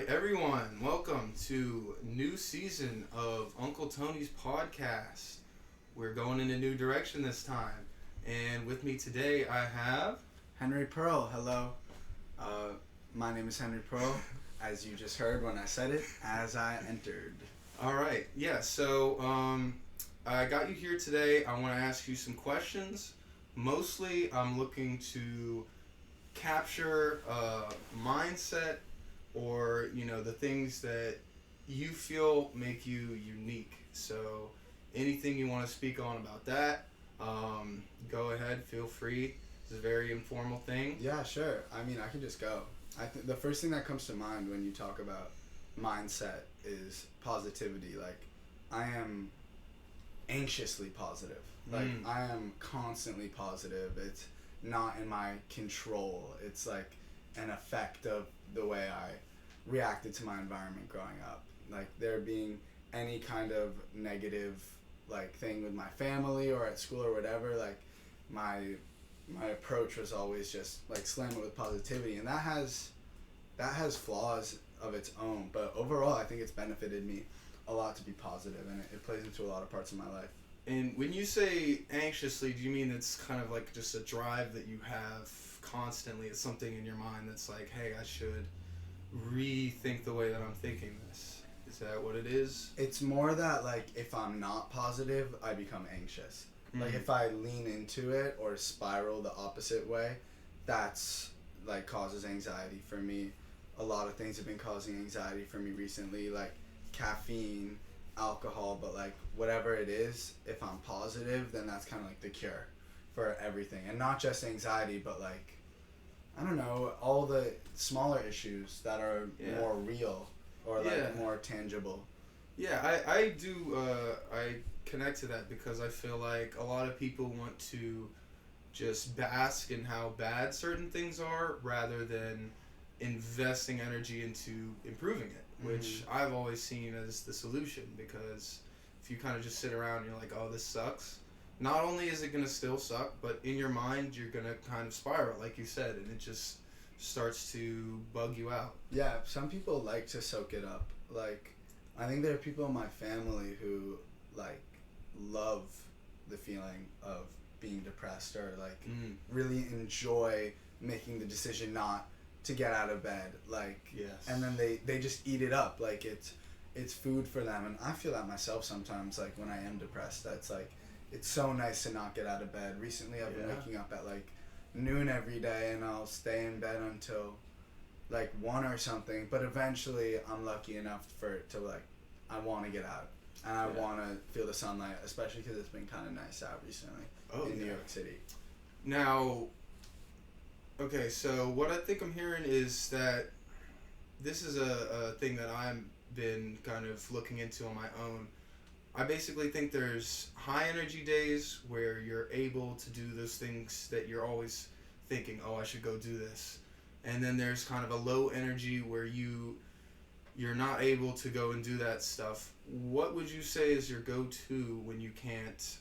right, everyone, welcome to new season of Uncle Tony's podcast. We're going in a new direction this time, and with me today I have Henry Pearl, hello. My name is Henry Pearl, as you just heard when I said it, as I entered. All right, yeah. So I got you here today. I want to ask you some questions. Mostly, I'm looking to capture mindset or the things that you feel make you unique. So anything you want to speak on about that, go ahead, feel free. It's a very informal thing. Yeah, sure. I mean, I can just go. The first thing that comes to mind when you talk about mindset is positivity. Like, I am anxiously positive. Like, I am constantly positive. It's not in my control. It's like an effect of the way I reacted to my environment growing up. Like, there being any kind of negative like thing with my family or at school or whatever, like my approach was always just like slam it with positivity, and that has flaws of its own, but overall I think it's benefited me a lot to be positive, and it plays into a lot of parts of my life. And when you say anxiously, do you mean it's kind of like just a drive that you have constantly? It's something in your mind that's like, hey, I should rethink the way that I'm thinking this. Is that what it is? It's more that, like, if I'm not positive, I become anxious. Like, if I lean into it or spiral the opposite way, that's, like, causes anxiety for me. A lot of things have been causing anxiety for me recently, like caffeine, alcohol, but, like, whatever it is, if I'm positive, then that's kind of, like, the cure for everything. And not just anxiety, but, like, I don't know, all the smaller issues that are more real or, like, more tangible. Yeah, I do, I connect to that because I feel like a lot of people want to just bask in how bad certain things are rather than investing energy into improving it, which I've always seen as the solution, because if you kind of just sit around and you're like, oh, this sucks, not only is it going to still suck, but in your mind you're going to kind of spiral, like you said, and it just starts to bug you out. Yeah, some people like to soak it up. Like, I think there are people in my family who, like, love the feeling of being depressed, or, like, really enjoy making the decision not to get out of bed. Like, and then they just eat it up. Like, it's food for them. And I feel that myself sometimes, like, when I am depressed, that's, like, it's so nice to not get out of bed. Recently, I've been waking up at, like, noon every day, and I'll stay in bed until like 1 or something, but eventually I'm lucky enough to like, I want to get out and I want to feel the sunlight, especially because it's been kind of nice out recently in New York City. Now, okay, so what I think I'm hearing is that this is a thing that I've been kind of looking into on my own. I basically think there's high energy days where you're able to do those things that you're always thinking, oh, I should go do this. And then there's kind of a low energy where you're not able to go and do that stuff. What would you say is your go-to when you can't,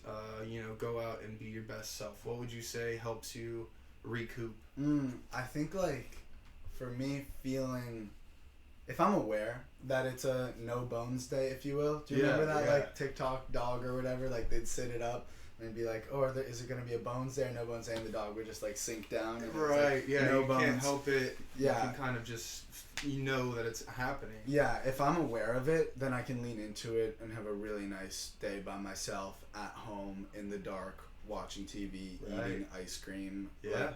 go out and be your best self? What would you say helps you recoup? I think, like, for me, feeling, if I'm aware that it's a no bones day, if you will. Do you remember that like TikTok dog or whatever? Like, they'd sit it up and be like, oh, is it going to be a bones day or no bones day? And the dog would just, like, sink down. And right, like, no you bones. Can't help it. You can kind of just, that it's happening. Yeah, if I'm aware of it, then I can lean into it and have a really nice day by myself at home in the dark, watching TV, eating ice cream. Yeah. Like,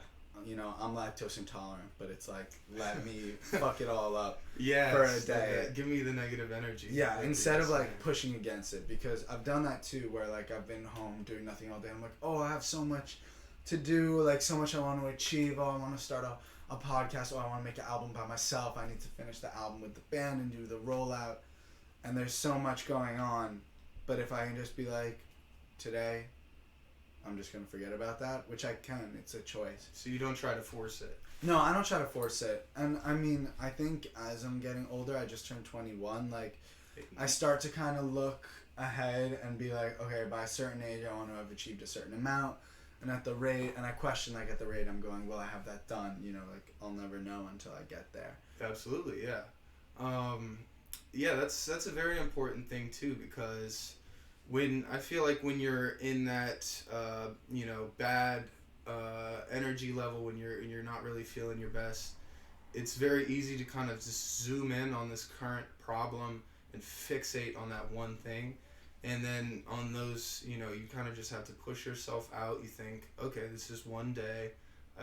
I'm lactose intolerant, but it's like, let me fuck it all up for a day. Give me the negative energy. Yeah, instead of, like, pushing against it, because I've done that too, where, like, I've been home doing nothing all day. I'm like, oh, I have so much to do, like, so much I want to achieve. Oh, I want to start a podcast. Oh, I want to make an album by myself. I need to finish the album with the band and do the rollout. And there's so much going on. But if I can just be like, today, I'm just going to forget about that, which I can. It's a choice. So you don't try to force it? No, I don't try to force it. And, I mean, I think as I'm getting older, I just turned 21, like, I start to kind of look ahead and be like, okay, by a certain age, I want to have achieved a certain amount. And at the rate, and I question, like, at the rate I'm going, will I have that done? Like, I'll never know until I get there. Absolutely, yeah. Yeah, that's a very important thing too, because when I feel like when you're in that bad energy level, when you're not really feeling your best, it's very easy to kind of just zoom in on this current problem and fixate on that one thing. And then on those, you kind of just have to push yourself out. You think, okay, this is one day. I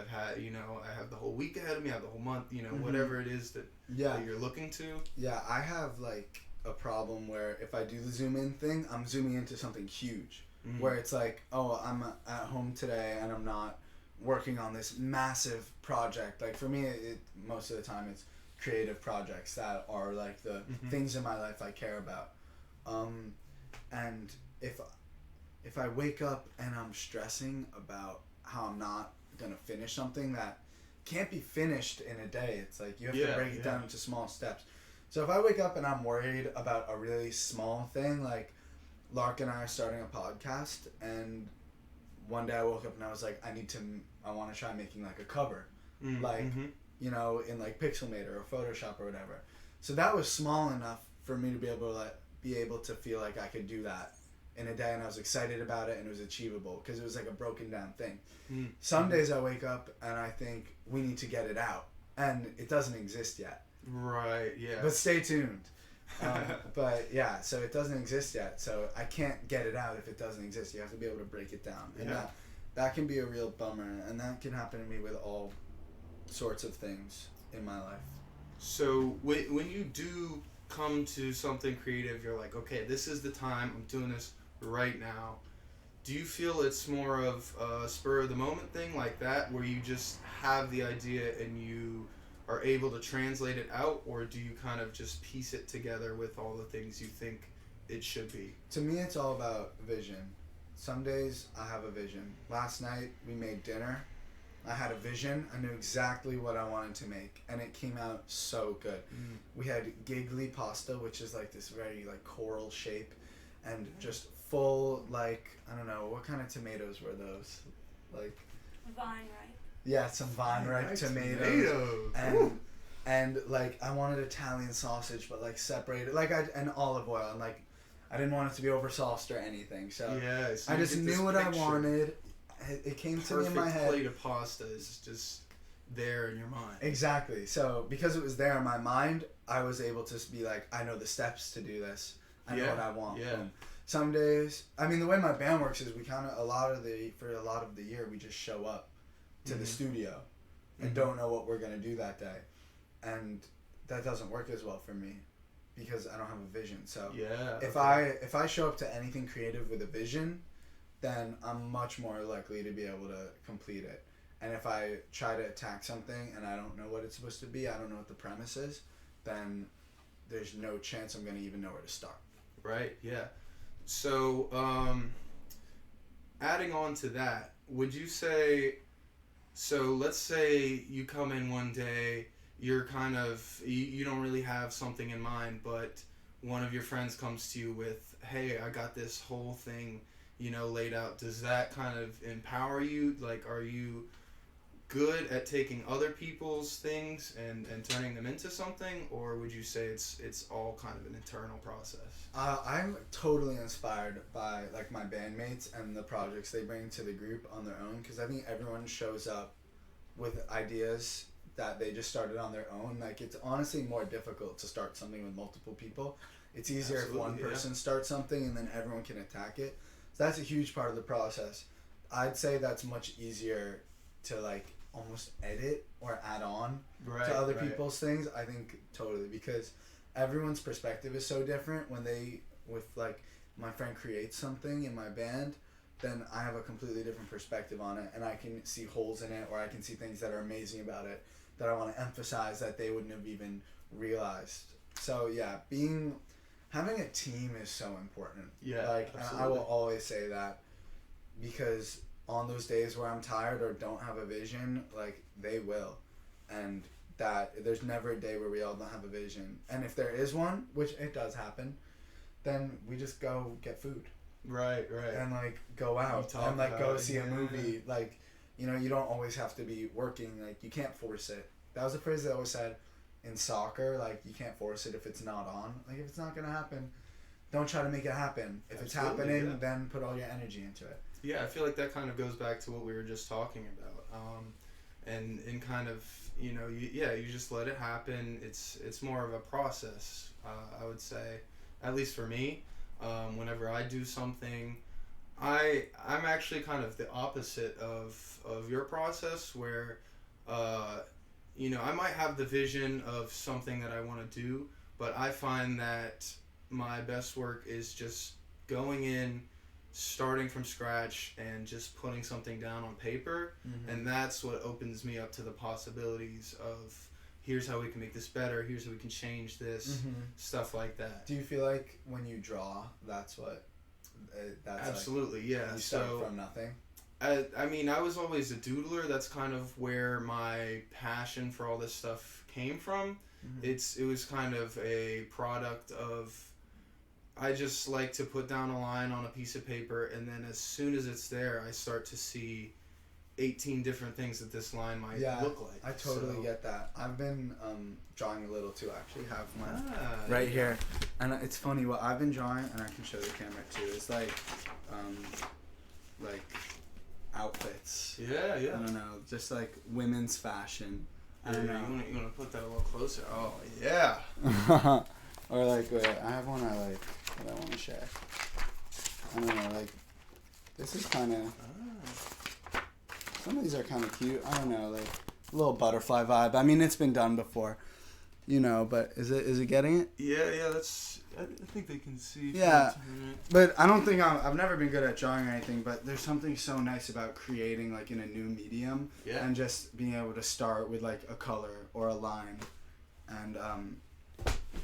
have the whole week ahead of me. I have the whole month. Whatever it is that you're looking to. Yeah, I have like a problem where if I do the zoom in thing, I'm zooming into something huge. Where it's like, oh, I'm at home today and I'm not working on this massive project. Like for me, most of the time it's creative projects that are like the things in my life I care about. And if I wake up and I'm stressing about how I'm not gonna finish something that can't be finished in a day, it's like you have to break it down into small steps. So if I wake up and I'm worried about a really small thing, like Lark and I are starting a podcast, and one day I woke up and I was like, I want to try making like a cover, in like Pixelmator or Photoshop or whatever. So that was small enough for me to be able to feel like I could do that in a day, and I was excited about it, and it was achievable because it was like a broken down thing. Some days I wake up and I think we need to get it out, and it doesn't exist yet. Right. Yeah. But stay tuned. But yeah, so it doesn't exist yet, so I can't get it out if it doesn't exist. You have to be able to break it down, and that can be a real bummer, and that can happen to me with all sorts of things in my life. So when you do come to something creative, you're like, okay, this is the time. I'm doing this right now. Do you feel it's more of a spur of the moment thing like that, where you just have the idea and you are able to translate it out, or do you kind of just piece it together with all the things you think it should be? To me, it's all about vision. Some days I have a vision. Last night we made dinner. I had a vision. I knew exactly what I wanted to make, and it came out so good. We had giggly pasta, which is like this very like coral shape, and just full, like, I don't know, what kind of tomatoes were those? Like Vine ripe. Yeah, some vine ripe tomatoes. And like I wanted Italian sausage, but like separated, like and olive oil, and like I didn't want it to be over sauced or anything. So I just knew what I wanted. It came to me in my head. Perfect plate of pasta is just there in your mind. Exactly. So because it was there in my mind, I was able to be like, I know the steps to do this. I know what I want. Yeah. Some days, I mean, the way my band works is we kind of for a lot of the year we just show up to the studio and don't know what we're gonna do that day, and that doesn't work as well for me because I don't have a vision. So if I show up to anything creative with a vision, then I'm much more likely to be able to complete it. And if I try to attack something and I don't know what it's supposed to be, I don't know what the premise is, then there's no chance I'm gonna even know where to start. Right. Yeah. So adding on to that, would you say? So let's say you come in one day, you're kind of, you don't really have something in mind, but one of your friends comes to you with, hey, I got this whole thing, laid out. Does that kind of empower you? Like, are you good at taking other people's things and turning them into something, or would you say it's all kind of an internal process? I'm totally inspired by like my bandmates and the projects they bring to the group on their own, because I think everyone shows up with ideas that they just started on their own. Like, it's honestly more difficult to start something with multiple people. It's easier if one person starts something and then everyone can attack it. So that's a huge part of the process. I'd say that's much easier to like almost edit or add on to other people's things. I think totally, because everyone's perspective is so different. With like my friend creates something in my band, then I have a completely different perspective on it, and I can see holes in it, or I can see things that are amazing about it that I want to emphasize that they wouldn't have even realized. So yeah, having a team is so important. Yeah, like, absolutely. and I will always say that, because on those days where I'm tired or don't have a vision, like, they will, and that there's never a day where we all don't have a vision. And if there is one, which it does happen, then we just go get food. Right. And like go out and like go see a movie. Like, you don't always have to be working. Like, you can't force it. That was a phrase they always said. in soccer, like, you can't force it if it's not on. Like, if it's not gonna happen, don't try to make it happen. If it's happening, then put all your energy into it. Yeah, I feel like that kind of goes back to what we were just talking about. And kind of, you know, you just let it happen. It's more of a process, I would say, at least for me. Whenever I do something, I'm actually kind of the opposite of your process, where, you know, I might have the vision of something that I want to do, but I find that my best work is just going in, starting from scratch, and just putting something down on paper. And that's what opens me up to the possibilities of, here's how we can make this better, here's how we can change this, stuff like that. Do you feel like when you draw, that's what that's absolutely, like, yeah. You start from nothing? I mean, I was always a doodler. That's kind of where my passion for all this stuff came from. It was kind of a product of, I just like to put down a line on a piece of paper, and then as soon as it's there, I start to see 18 different things that this line might look like. I totally get that. I've been drawing a little too. I actually have my right here. And it's funny, what I've been drawing, and I can show the camera too, is like outfits. Yeah. I don't know, just like women's fashion. I don't know. You want to put that a little closer? Oh, yeah. Or like, wait, I have one that I want to share. I don't know, like, this is kind of, some of these are kind of cute. I don't know, like, a little butterfly vibe. I mean, it's been done before, you know, but is it getting it? Yeah, I think they can see. Yeah, but I don't think I've never been good at drawing or anything, but there's something so nice about creating, like, in a new medium. Yeah. And just being able to start with, like, a color or a line, and,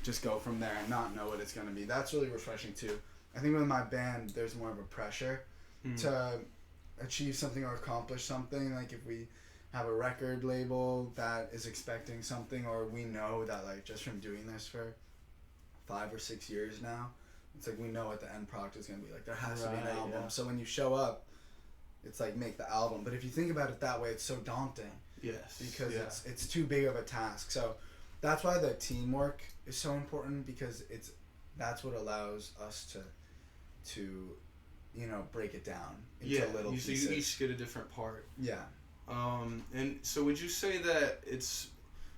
just go from there and not know what it's going to be. That's really refreshing too. I think with my band, there's more of a pressure to achieve something or accomplish something. Like, if we have a record label that is expecting something, or we know that, like, just from doing this for 5 or 6 years now, it's like we know what the end product is going to be. Like, there has to be an album. Yeah. So when you show up, it's like, make the album. But if you think about it that way, it's so daunting. Yes. Because it's too big of a task. So that's why the teamwork is so important, because that's what allows us to you know, break it down into little pieces. So you each get a different part. Yeah. And so would you say that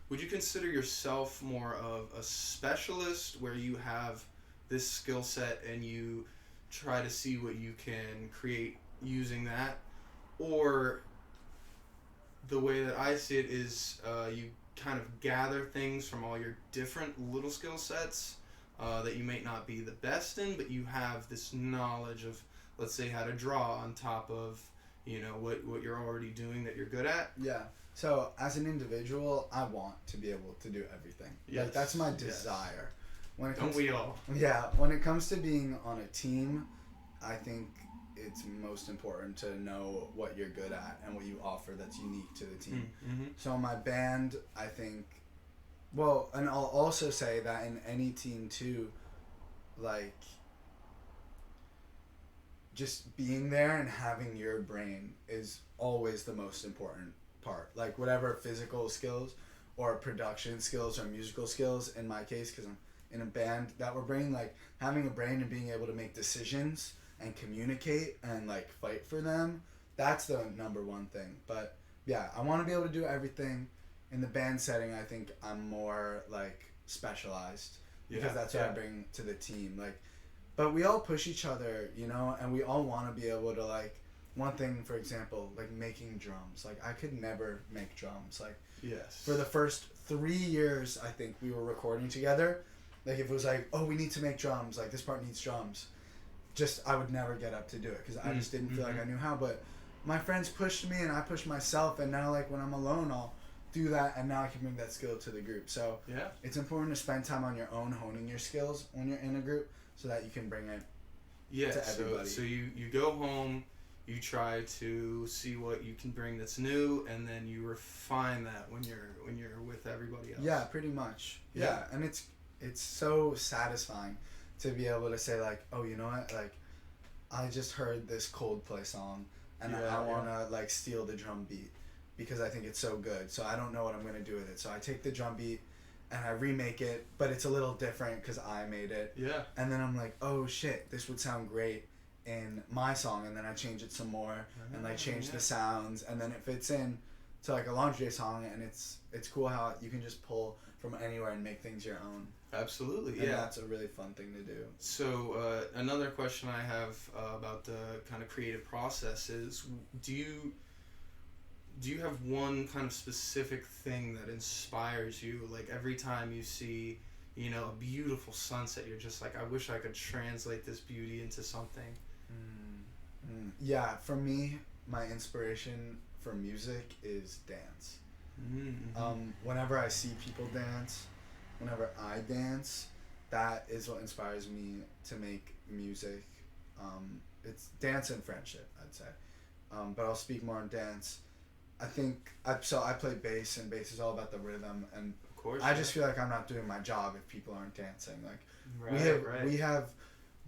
would you consider yourself more of a specialist, where you have this skill set and you try to see what you can create using that? Or the way that I see it is you kind of gather things from all your different little skill sets that you may not be the best in, but you have this knowledge of, let's say, how to draw on top of, you know, what you're already doing that you're good at. Yeah. So as an individual, I want to be able to do everything. Yes. Like, that's my desire. When it comes Don't we all? Yeah. When it comes to being on a team, I think it's most important to know what you're good at and what you offer that's unique to the team. So in my band, I think, well, and I'll also say that in any team too, like, just being there and having your brain is always the most important part. Like, whatever physical skills or production skills or musical skills, in my case, because I'm in a band that we're bringing, like, having a brain and being able to make decisions and communicate and, like, fight for them, that's the number one thing. But yeah, I want to be able to do everything. In the band setting, I think I'm more, like, specialized, because that's what I bring to the team. Like, but we all push each other, you know, and we all want to be able to, like, one thing, for example, like, making drums. Like, I could never make drums. Like, for the first 3 years, I think we were recording together. Like, if it was like, oh, we need to make drums, like, this part needs drums, just, I would never get up to do it, because I just didn't feel like I knew how. But my friends pushed me, and I pushed myself, and now, like, when I'm alone, I'll do that, and now I can bring that skill to the group. So it's important to spend time on your own, honing your skills when you're in a group, so that you can bring it to everybody. So you go home, you try to see what you can bring that's new, and then you refine that when you're with everybody else. Yeah, pretty much. Yeah, and it's so satisfying to be able to say, like, oh, you know what, like, I just heard this Coldplay song, and I want to, like, steal the drum beat, because I think it's so good. So I don't know what I'm going to do with it. So I take the drum beat, and I remake it, but it's a little different because I made it. Yeah. And then I'm like, oh shit, this would sound great in my song, and then I change it some more, and like change the sounds, and then it fits in to like a Laundry Day song, and it's cool how you can just pull from anywhere and make things your own. Absolutely, And yeah. that's a really fun thing to do. So another question I have about the kind of creative process is, do you have one kind of specific thing that inspires you? Like every time you see, you know, a beautiful sunset, you're just like, I wish I could translate this beauty into something. Yeah, for me, my inspiration for music is dance. Whenever I see people dance, whenever I dance, that is what inspires me to make music. It's dance and friendship, I'd say. But I'll speak more on dance. I think I play bass, and bass is all about the rhythm, and Of course. I just feel like I'm not doing my job if people aren't dancing. Like Right, we have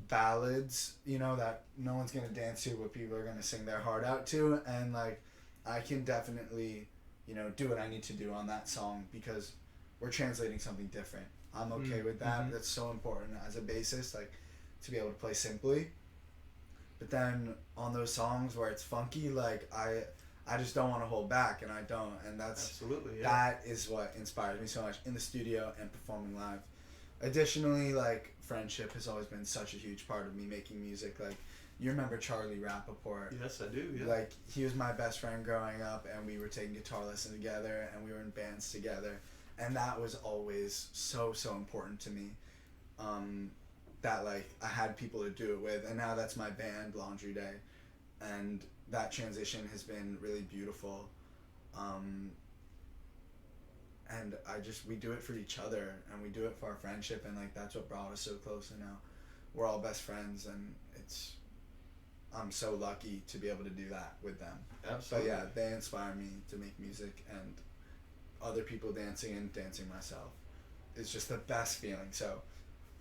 ballads, you know, that no one's gonna dance to, but people are gonna sing their heart out to, and like I can definitely, you know, do what I need to do on that song because we're translating something different. I'm okay with that. That's so important as a bassist, like to be able to play simply. But then on those songs where it's funky, like I just don't want to hold back, and I don't, and that's Absolutely, yeah. that is what inspires me so much in the studio and performing live. Additionally, like friendship has always been such a huge part of me making music. Like you remember Charlie Rappaport? Yes, I do. Yeah. Like he was my best friend growing up, and we were taking guitar lessons together, and we were in bands together, and that was always so important to me. That like I had people to do it with, and now that's my band, Laundry Day, and that transition has been really beautiful. And we do it for each other, and we do it for our friendship, and like that's what brought us so close, and now we're all best friends, and I'm so lucky to be able to do that with them. Absolutely. But yeah, they inspire me to make music, and other people dancing and dancing myself. It's just the best feeling. So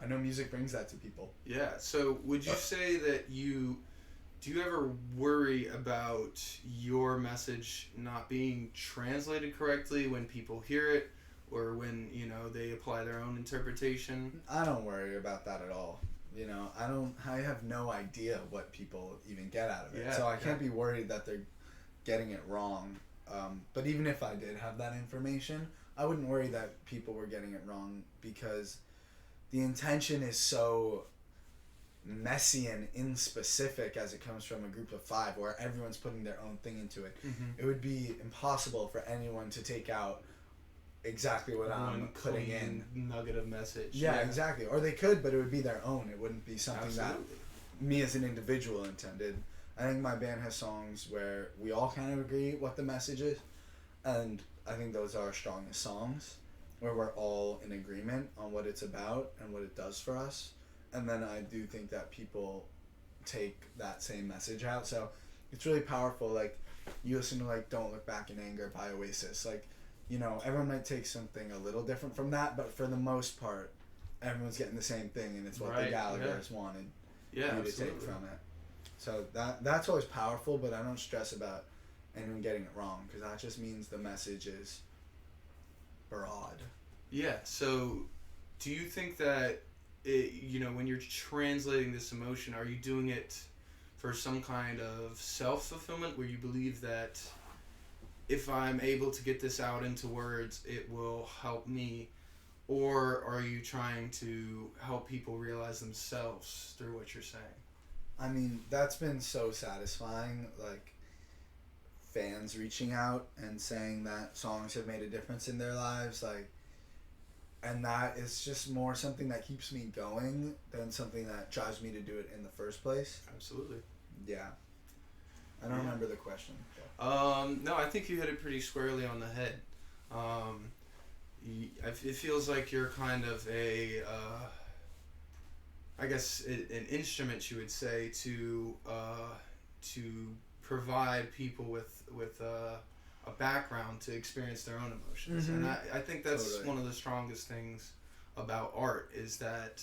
I know music brings that to people. Yeah. So would you say that do you ever worry about your message not being translated correctly when people hear it, or when, you know, they apply their own interpretation? I don't worry about that at all. You know, I have no idea what people even get out of it. Yeah, So I can't be worried that they're getting it wrong. But even if I did have that information, I wouldn't worry that people were getting it wrong, because the intention is so messy and inspecific as it comes from a group of 5 where everyone's putting their own thing into it. It would be impossible for anyone to take out exactly what I'm putting in. Nugget of message. Yeah, exactly. Or they could, but it would be their own. It wouldn't be something Absolutely. that me as an individual intended. I think my band has songs where we all kind of agree what the message is, and I think those are our strongest songs, where we're all in agreement on what it's about and what it does for us. And then I do think that people take that same message out. So it's really powerful. Like you listen to like Don't Look Back in Anger by Oasis. Like, you know, everyone might take something a little different from that, but for the most part, everyone's getting the same thing, and it's what the Gallaghers wanted you to take from it. So that's always powerful, but I don't stress about anyone getting it wrong, because that just means the message is broad. Yeah, so do you think that, you know, when you're translating this emotion, are you doing it for some kind of self-fulfillment, where you believe that if I'm able to get this out into words, it will help me? Or are you trying to help people realize themselves through what you're saying? I mean, that's been so satisfying, like fans reaching out and saying that songs have made a difference in their lives, like, and that is just more something that keeps me going than something that drives me to do it in the first place. Absolutely. Yeah. I don't remember the question. No, I think you hit it pretty squarely on the head. It feels like you're kind of I guess an instrument, you would say, to provide people with a background to experience their own emotions. And I think that's one of the strongest things about art, is that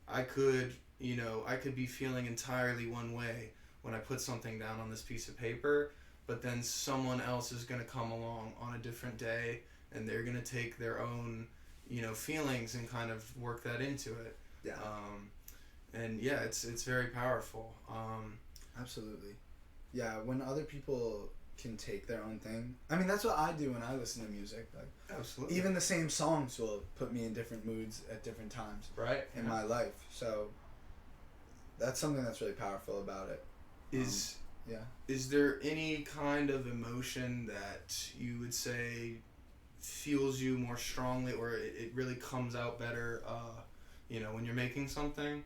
I could be feeling entirely one way when I put something down on this piece of paper, but then someone else is going to come along on a different day, and they're going to take their own, feelings and kind of work that into it. Yeah. And yeah, it's very powerful. Absolutely. Yeah, when other people can take their own thing. I mean, that's what I do when I listen to music. Like, Absolutely. even the same songs will put me in different moods at different times in my life. So that's something that's really powerful about it. Is there any kind of emotion that you would say fuels you more strongly, or it really comes out better, when you're making something?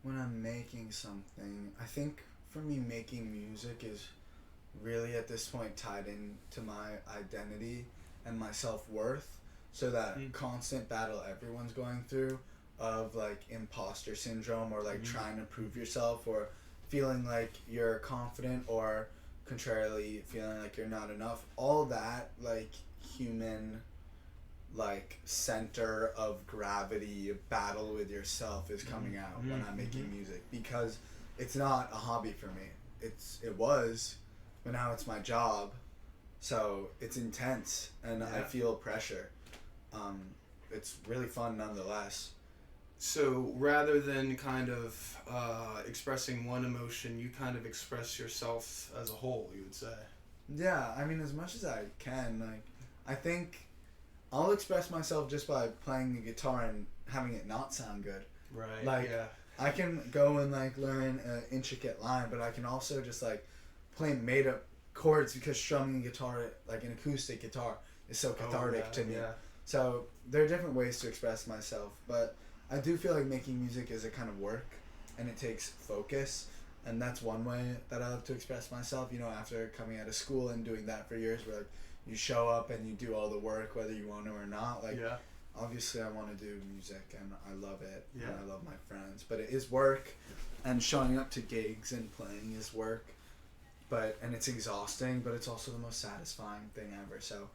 When I'm making something, I think for me, making music is really at this point tied into my identity and my self-worth. So that constant battle everyone's going through of like imposter syndrome, or like trying to prove yourself, or feeling like you're confident, or contrarily feeling like you're not enough. All that like human like center of gravity battle with yourself is coming out when I'm making music, because it's not a hobby for me. It was, but now it's my job, so it's intense and I feel pressure. It's really fun nonetheless. So rather than kind of expressing one emotion, you kind of express yourself as a whole, you would say. Yeah, I mean, as much as I can. Like, I think I'll express myself just by playing the guitar and having it not sound good. Right. Like, yeah. I can go and like learn an intricate line, but I can also just like play made up chords, because strumming guitar, like an acoustic guitar, is so cathartic to me. Yeah. So there are different ways to express myself, but I do feel like making music is a kind of work, and it takes focus, and that's one way that I love to express myself. After coming out of school and doing that for years, where like you show up and you do all the work whether you want to or not. Like, obviously I want to do music and I love it, and I love my friends, but it is work, and showing up to gigs and playing is work, and it's exhausting, but it's also the most satisfying thing ever. So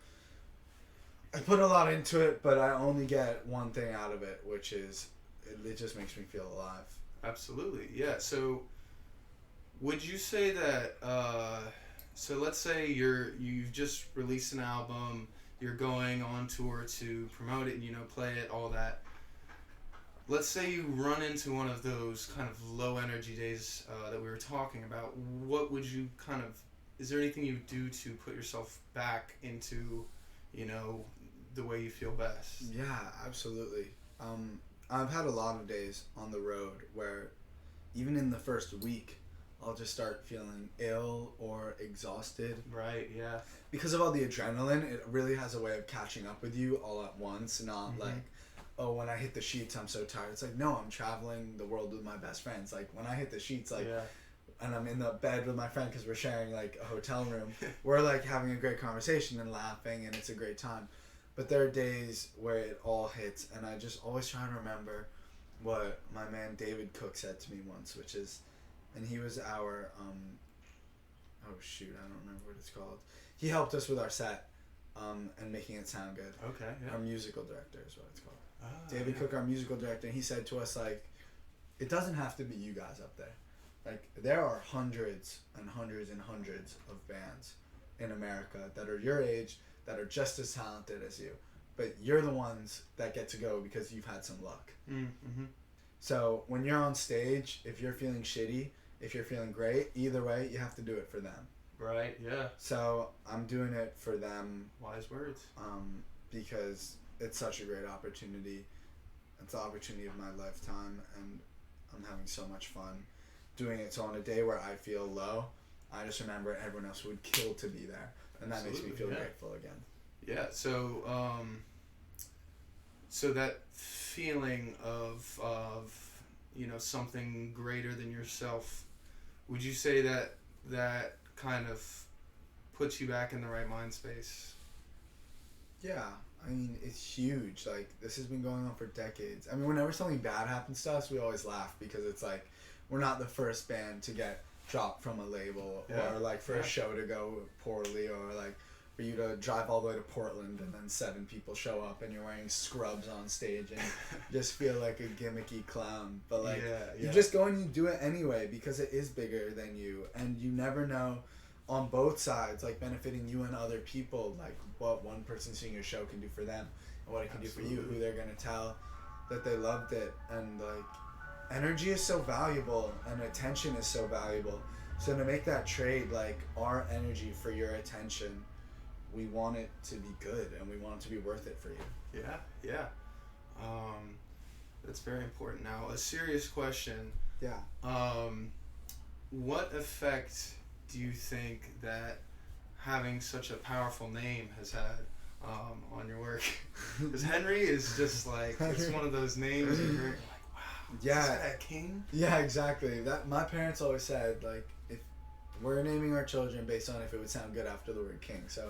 I put a lot into it, but I only get one thing out of it, which is it just makes me feel alive. Absolutely, yeah. So would you say that so let's say you've just released an album, you're going on tour to promote it, play it, all that. Let's say you run into one of those kind of low energy days that we were talking about. What would you is there anything you do to put yourself back into, the way you feel best? Yeah, absolutely. I've had a lot of days on the road where even in the first week, I'll just start feeling ill or exhausted. Right, yeah. Because of all the adrenaline, it really has a way of catching up with you all at once, not like, oh, when I hit the sheets, I'm so tired. It's like, no, I'm traveling the world with my best friends. Like, when I hit the sheets, like, and I'm in the bed with my friend because we're sharing, like, a hotel room, we're, like, having a great conversation and laughing, and it's a great time. But there are days where it all hits, and I just always try to remember what my man David Cook said to me once, which is, and he was our, I don't remember what it's called. He helped us with our set, and making it sound good. Okay, yeah. Our musical director is what it's called. David Cook, our musical director, and he said to us, like, it doesn't have to be you guys up there. Like, there are hundreds and hundreds and hundreds of bands in America that are your age, that are just as talented as you, but you're the ones that get to go because you've had some luck. Mm-hmm. So when you're on stage, if you're feeling shitty, if you're feeling great, either way, you have to do it for them. Right, yeah. So I'm doing it for them. Wise words. Because it's such a great opportunity. It's the opportunity of my lifetime, and I'm having so much fun doing it. So on a day where I feel low, I just remember everyone else would kill to be there. And that makes me feel grateful again. Yeah, so so that feeling of something greater than yourself, would you say that kind of puts you back in the right mind space? Yeah, I mean, it's huge. Like, this has been going on for decades. I mean, whenever something bad happens to us, we always laugh, because it's like, we're not the first band to get dropped from a label, or like for a show to go poorly, or like for you to drive all the way to Portland and then 7 people show up and you're wearing scrubs on stage and just feel like a gimmicky clown. But like, you just go and you do it anyway, because it is bigger than you, and you never know on both sides, like benefiting you and other people, like what one person seeing your show can do for them and what it can do for you, who they're gonna tell that they loved it. And like energy is so valuable and attention is so valuable. So to make that trade, like our energy for your attention, we want it to be good and we want it to be worth it for you. Yeah. That's very important. Now, a serious question. Yeah. What effect do you think that having such a powerful name has had on your work? Because Henry is just like, it's one of those names you hear, like, wow, yeah, is that a king? Yeah, exactly. That my parents always said, like, if we're naming our children based on if it would sound good after the word king. So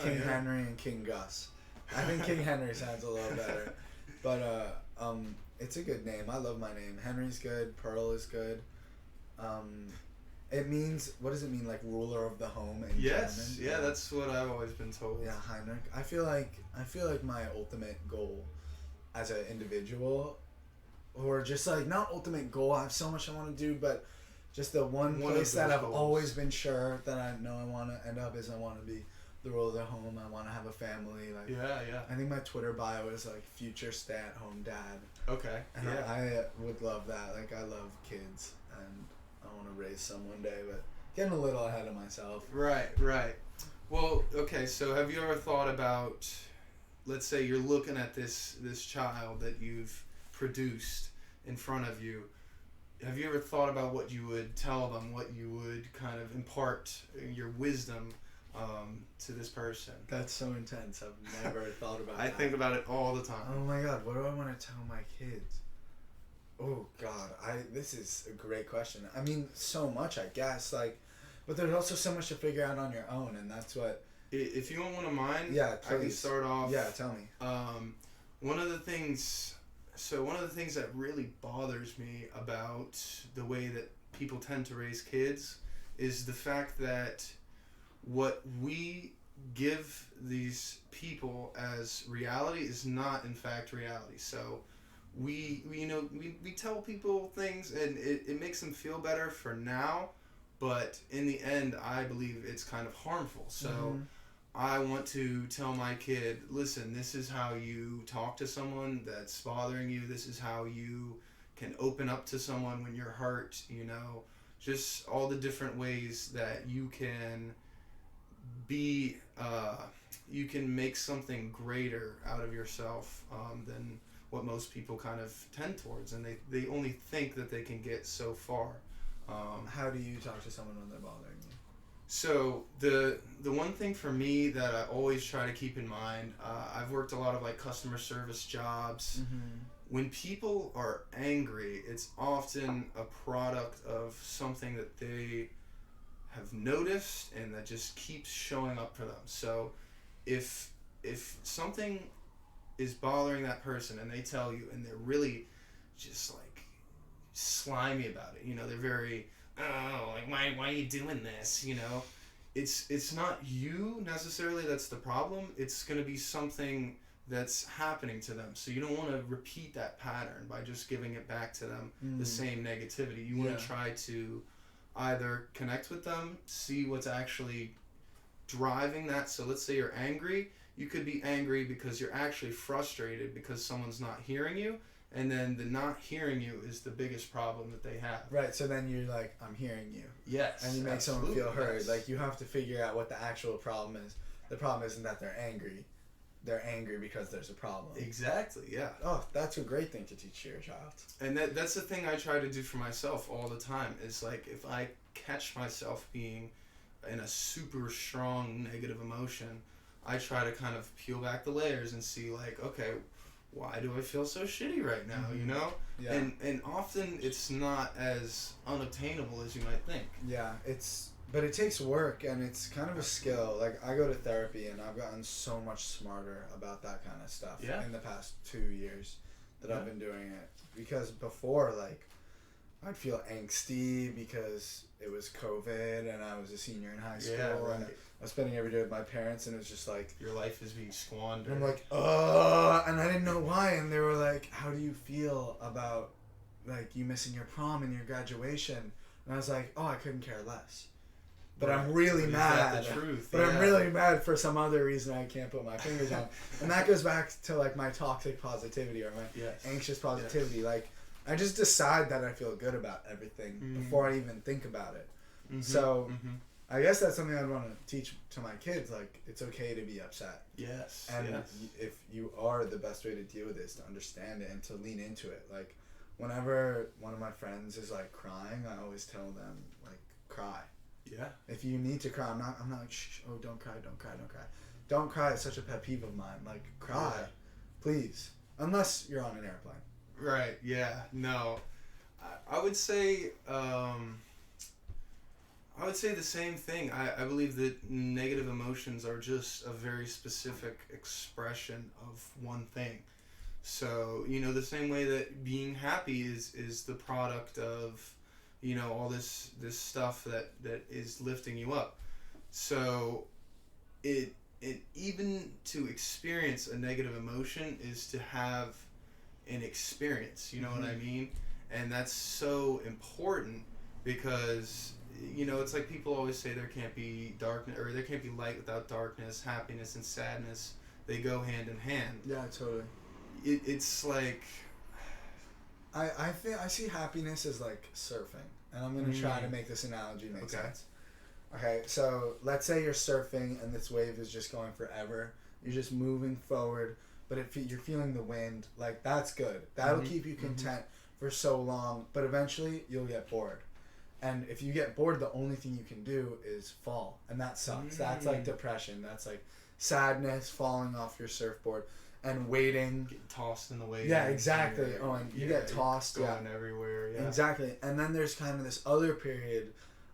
King Henry and King Gus. I think King Henry sounds a little better. But it's a good name. I love my name. Henry's good. Pearl is good. It means, what does it mean, like ruler of the home in German? Yeah, that's what I've always been told. Yeah, Heinrich. I feel like my ultimate goal as an individual, or just like not ultimate goal, I have so much I want to do, but just the one place that I've always been sure that I know I want to end up is I want to be the ruler of the home. I want to have a family. Like yeah. I think my Twitter bio is like future stay-at-home dad. Okay. And I would love that. Like I love kids and I want to raise some one day, but getting a little ahead of myself. Right. Well, okay, so have you ever thought about, let's say you're looking at this child that you've produced in front of you. Have you ever thought about what you would tell them, what you would kind of impart your wisdom to this person? That's so intense. I've never thought about I that. think about it all the time. Oh my God, what do I want to tell my kids? Oh God, this is a great question. I mean, so much, I guess, like, but there's also so much to figure out on your own, and that's what. If you don't want to mind, yeah, I can start off. Yeah, tell me. One of the things that really bothers me about the way that people tend to raise kids is the fact that what we give these people as reality is not in fact reality. So we tell people things and it makes them feel better for now, but in the end I believe it's kind of harmful. So I want to tell my kid, listen, this is how you talk to someone that's bothering you. This is how you can open up to someone when you're hurt, just all the different ways that you can be, you can make something greater out of yourself than what most people kind of tend towards. And they only think that they can get so far. How do you talk to someone when they're bothering you? So the one thing for me that I always try to keep in mind, I've worked a lot of like customer service jobs. When people are angry, it's often a product of something that they have noticed and that just keeps showing up for them. So if something is bothering that person and they tell you and they're really just like slimy about it, they're very, oh, like why are you doing this? It's not you necessarily that's the problem. It's going to be something that's happening to them. So you don't want to repeat that pattern by just giving it back to them, the same negativity. You want to try to either connect with them, see what's actually driving that. So let's say you're angry. You could be angry because you're actually frustrated because someone's not hearing you. And then the not hearing you is the biggest problem that they have. Right, so then you're like, I'm hearing you. Yes. And you make someone feel heard. Yes. Like, you have to figure out what the actual problem is. The problem isn't that they're angry. They're angry because there's a problem. Exactly, yeah. Oh, that's a great thing to teach your child. And that's the thing I try to do for myself all the time. Is like, if I catch myself being in a super strong negative emotion, I try to kind of peel back the layers and see like, okay, why do I feel so shitty right now, Yeah. And often it's not as unobtainable as you might think. Yeah, but it takes work and it's kind of a skill. Like, I go to therapy and I've gotten so much smarter about that kind of stuff in the past 2 years that I've been doing it. Because before, like, I'd feel angsty because it was COVID and I was a senior in high school and I was spending every day with my parents and it was just like... Your life is being squandered. And I'm like, and I didn't know why. And they were like, how do you feel about, like, you missing your prom and your graduation? And I was like, I couldn't care less. but I'm really mad. The truth? But I'm really mad for some other reason I can't put my fingers on. And that goes back to like my toxic positivity or my anxious positivity. Yes. Like I just decide that I feel good about everything before I even think about it. Mm-hmm. So I guess that's something I'd want to teach to my kids. Like it's okay to be upset. Yes. And if you are, the best way to deal with it is to understand it and to lean into it. Like whenever one of my friends is like crying, I always tell them like cry. Yeah. If you need to cry, I'm not like shh, oh don't cry. Don't cry is such a pet peeve of mine. Like cry, please. Unless you're on an airplane. Right. Yeah. No. I would say the same thing. I believe that negative emotions are just a very specific expression of one thing. So, the same way that being happy is the product of, all this stuff that is lifting you up. So, it even to experience a negative emotion is to have an experience, you know what I mean? And that's so important because it's like people always say there can't be darkness or there can't be light without darkness, happiness and sadness, they go hand in hand. Yeah, totally. It's like I think I see happiness as like surfing, and I'm gonna try to make this analogy make sense. Okay, so let's say you're surfing and this wave is just going forever. You're just moving forward, but you're feeling the wind. Like that's good. That'll keep you content for so long, but eventually you'll get bored. And if you get bored, the only thing you can do is fall, and that sucks. That's like depression. That's like sadness, falling off your surfboard. And waiting, getting tossed in the waves. Yeah, exactly. Oh, and you get tossed, going everywhere. Yeah, exactly. And then there's kind of this other period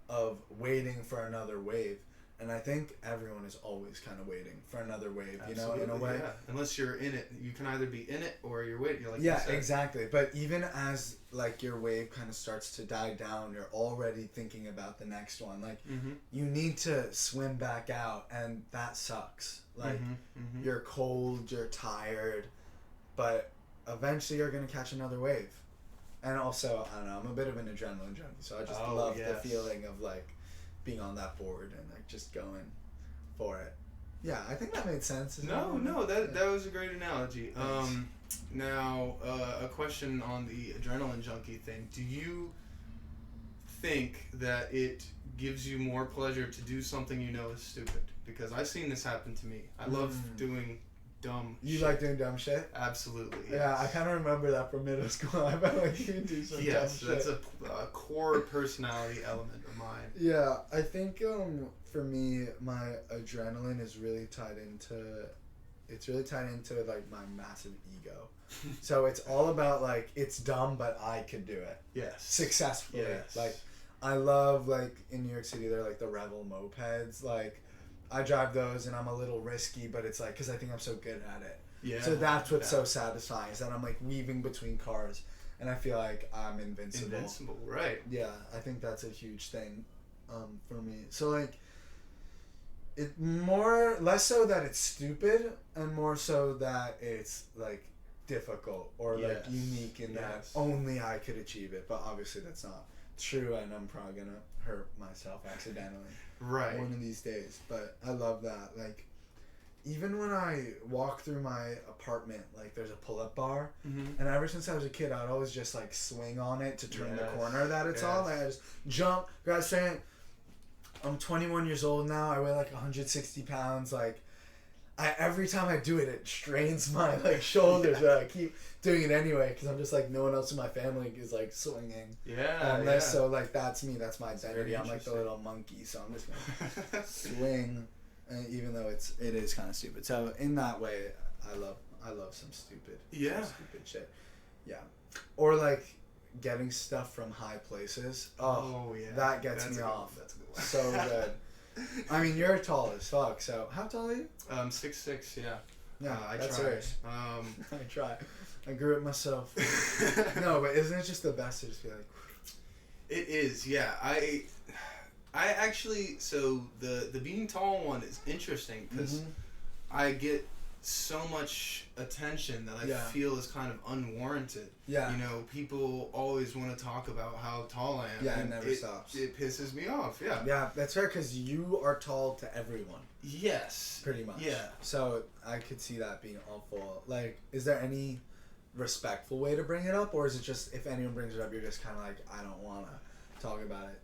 of waiting for another wave, and I think everyone is always kind of waiting for another wave. Absolutely, in a way. Yeah. Unless you're in it, you can either be in it or you're waiting. Like yeah, exactly. But even as like your wave kind of starts to die down, you're already thinking about the next one. Like you need to swim back out, and that sucks. Like you're cold, you're tired, but eventually you're gonna catch another wave. And also, I don't know, I'm a bit of an adrenaline junkie, so I just love the feeling of like being on that board and like just going for it. Yeah, I think that made sense. That was a great analogy. Now, a question on the adrenaline junkie thing. Do you think that it gives you more pleasure to do something you know is stupid? Because I've seen this happen to me. I love doing dumb shit. Like doing dumb shit? Absolutely. Yes. Yeah, I kind of remember that from middle school. I bet like you can do some dumb shit. Yes, that's a core personality element of mine. Yeah, I think for me, my adrenaline is really tied into... It's really tied into like my massive ego. So it's all about like, it's dumb, but I could do it. Yes. Successfully. Yes. Like, I love like in New York City, they're like the Revel mopeds. Like, I drive those and I'm a little risky, but it's like, because I think I'm so good at it. Yeah. So that's what's so satisfying, is that I'm like weaving between cars and I feel like I'm invincible. Invincible, right. Yeah, I think that's a huge thing for me. So like, less so that it's stupid and more so that it's like difficult or like unique in that only I could achieve it. But obviously that's not true, and I'm probably gonna hurt myself accidentally one of these days. But I love that. Like, even when I walk through my apartment, like there's a pull-up bar, and ever since I was a kid, I'd always just like swing on it to turn the corner that it's on. Like I just jump, grab straight. I'm 21 years old now. I weigh like 160 pounds. Like, every time I do it, it strains my like shoulders, but I keep doing it anyway because I'm just like, no one else in my family is like swinging. So like that's me. That's my identity. I'm like the little monkey, so I'm just gonna swing, even though it is kind of stupid. So in that way, I love some stupid shit. Yeah, or like getting stuff from high places. That gets me off. That's a good one. So good. I mean, you're tall as fuck, so how tall are you? 6'6", yeah. Yeah, I that's try. right. I try. I grew it myself. No, but isn't it just the best to just be like... It is, yeah. I actually, so the being tall one is interesting because I get so much attention that I Yeah. feel is kind of unwarranted. Yeah. You know, people always want to talk about how tall I am. Yeah, it and never stops. It pisses me off, yeah. Yeah, that's fair, because you are tall to everyone. Yes. Pretty much. Yeah. So I could see that being awful. Like, is there any respectful way to bring it up, or is it just if anyone brings it up, you're just kind of like, I don't want to talk about it?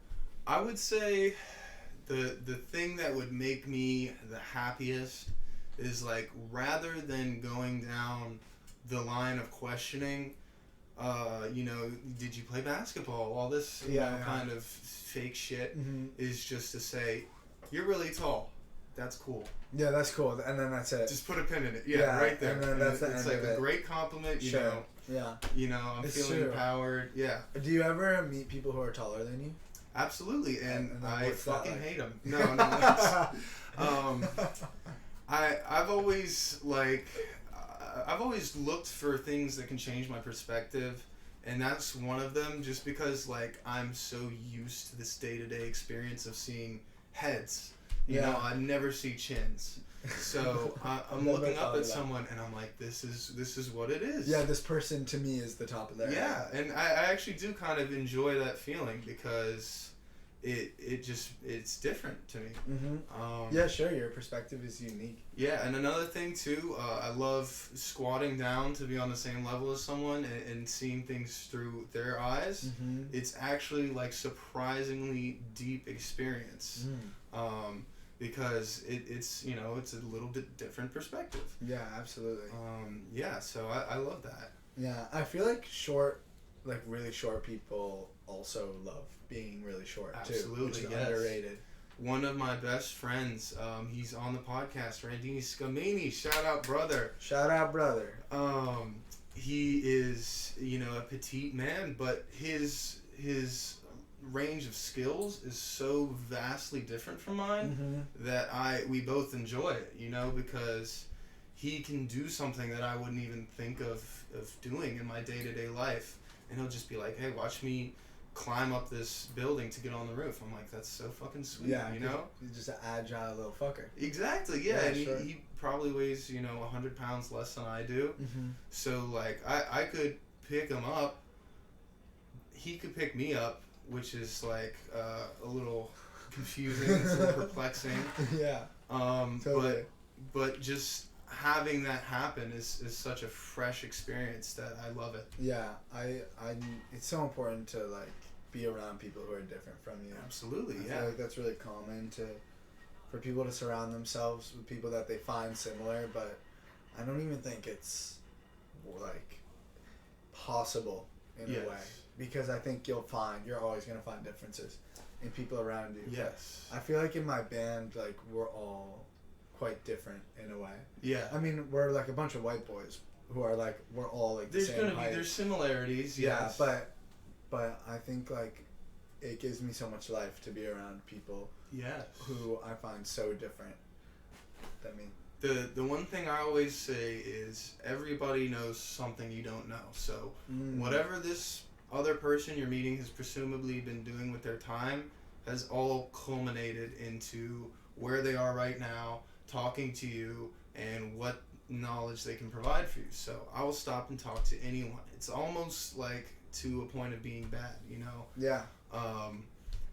I would say the thing that would make me the happiest is, like, rather than going down the line of questioning, you know, did you play basketball? All this kind of fake shit is just to say, you're really tall. That's cool. Yeah, that's cool. And then that's it. Just put a pin in it. Yeah, right there. And then that's the it's end like of a it. great compliment, you Sure. know. Yeah. You know, I'm It's feeling true. empowered. Yeah. Do you ever meet people who are taller than you? Absolutely, and then I what's that fucking like? hate them. No. I've always I've always looked for things that can change my perspective, and that's one of them. Just because, like, I'm so used to this day-to-day experience of seeing heads. You know, I never see chins. So I'm looking up at someone, and I'm like, this is what it is. Yeah, this person to me is the top of their head. Yeah, and I actually do kind of enjoy that feeling because it's different to me. Mm-hmm. Yeah, sure. Your perspective is unique. Yeah, and another thing too, I love squatting down to be on the same level as someone and seeing things through their eyes. Mm-hmm. It's actually, like, surprisingly deep experience. Because it's you know, it's a little bit different perspective. Yeah, absolutely. Yeah, so I love that. Yeah, I feel like really short people also love being really short. Absolutely, too, which is yes. underrated. One of my best friends, he's on the podcast, Randini Scamini. Shout out, brother. Shout out, brother. He is, you know, a petite man, but his range of skills is so vastly different from mine that we both enjoy it, you know, because he can do something that I wouldn't even think of doing in my day-to-day life, and he'll just be like, hey, watch me climb up this building to get on the roof. I'm like, that's so fucking sweet, you know? He's just an agile little fucker. Exactly, yeah, and sure. he probably weighs, you know, 100 pounds less than I do, so, like, I could pick him up, he could pick me up, which is, like, a little confusing, it's a little perplexing. Yeah. Totally. But just having that happen is such a fresh experience that I love it. Yeah, it's so important to, like, be around people who are different from you. Absolutely, I feel like that's really common for people to surround themselves with people that they find similar, but I don't even think it's, like, possible in a way. Because I think you're always going to find differences in people around you. Yes. I feel like in my band, like, we're all quite different in a way. Yeah. I mean, we're, like, a bunch of white boys who are, like, we're all, like, the same height. There's similarities, yes. Yeah, but I think, like, it gives me so much life to be around people who I find so different than me. The one thing I always say is everybody knows something you don't know. So whatever this other person you're meeting has presumably been doing with their time has all culminated into where they are right now, talking to you, and what knowledge they can provide for you. So I will stop and talk to anyone. It's almost like to a point of being bad, you know? Yeah.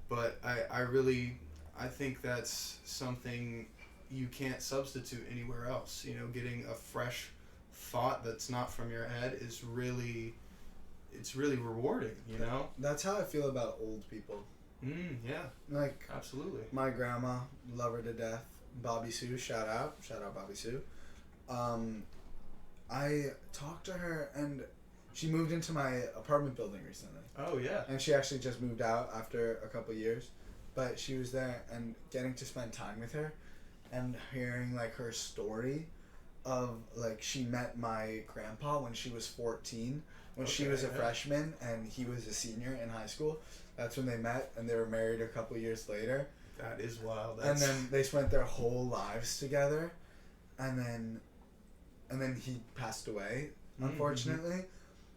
But I think that's something you can't substitute anywhere else. You know, getting a fresh thought that's not from your head is really rewarding, you know? That's how I feel about old people. Yeah. Like, absolutely. My grandma, love her to death. Bobby Sue, shout out Bobby Sue. I talked to her, and she moved into my apartment building recently. Oh, yeah. And she actually just moved out after a couple years. But she was there, and getting to spend time with her and hearing, like, her story of, like, she met my grandpa when she was 14, when she was a freshman and he was a senior in high school. That's when they met, and they were married a couple years later. That is wild. And then they spent their whole lives together, and then he passed away, unfortunately.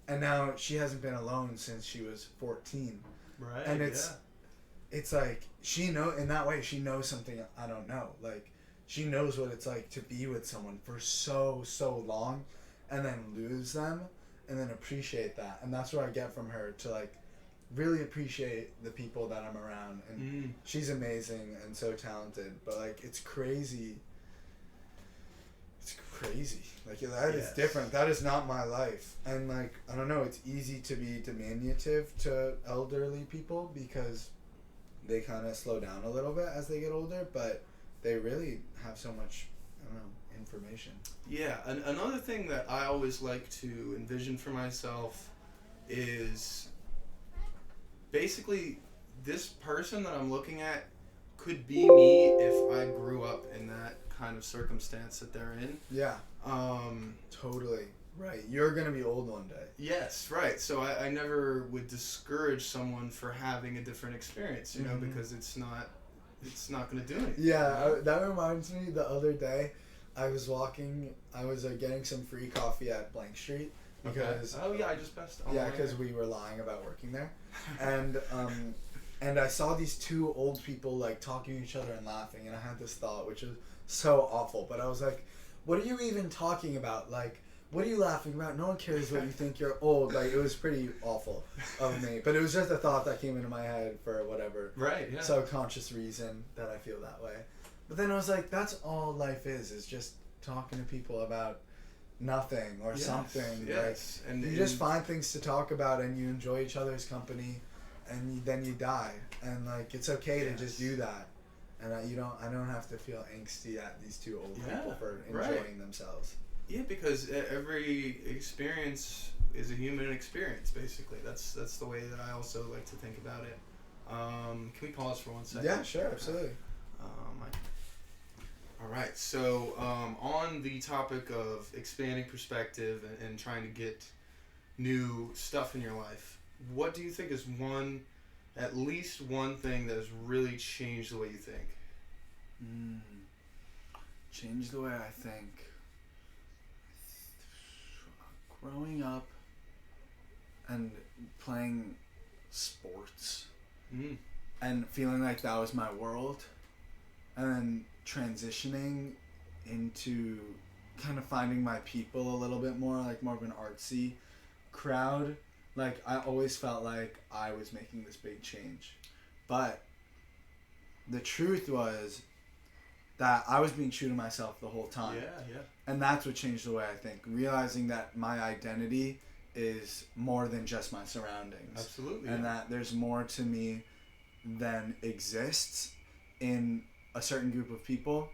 And now she hasn't been alone since she was 14. Right. And it's like in that way she knows something I don't know. Like, she knows what it's like to be with someone for so long, and then lose them, and then appreciate that. And that's what I get from her, to like really appreciate the people that I'm around. And she's amazing and so talented, but like it's crazy. It's crazy. Like that is different. That is not my life. And like I don't know, it's easy to be diminutive to elderly people because they kind of slow down a little bit as they get older, but they really have so much, I don't know, information. Yeah, another thing that I always like to envision for myself is basically this person that I'm looking at could be me if I grew up in that kind of circumstance that they're in. Yeah. Totally. Right. You're going to be old one day. Yes, right. So I never would discourage someone for having a different experience, you know, because it's not going to do anything. Yeah, that reminds me, the other day I was getting some free coffee at Blank Street because I just passed on. Yeah, because we were lying about working there. And and I saw these two old people like talking to each other and laughing, and I had this thought, which was so awful, but I was like, what are you even talking about? Like, what are you laughing about? No one cares what you think, you're old. Like, it was pretty awful of me, but it was just a thought that came into my head for whatever subconscious reason that I feel that way. But then I was like, that's all life is just talking to people about nothing or something. Yes. Like, and you just find things to talk about, and you enjoy each other's company, and then you die, and like it's okay to just do that. And I don't have to feel angsty at these two old people for enjoying themselves. Yeah, because every experience is a human experience, basically. That's the way that I also like to think about it. Can we pause for 1 second? Yeah, sure, absolutely. All right, so on the topic of expanding perspective and trying to get new stuff in your life, what do you think is at least one thing that has really changed the way you think? Changed the way I think. Growing up and playing sports and feeling like that was my world, and then transitioning into kind of finding my people a little bit more, like more of an artsy crowd. Like, I always felt like I was making this big change, but the truth was that I was being true to myself the whole time. Yeah. And that's what changed the way I think. Realizing that my identity is more than just my surroundings. Absolutely. And that there's more to me than exists in a certain group of people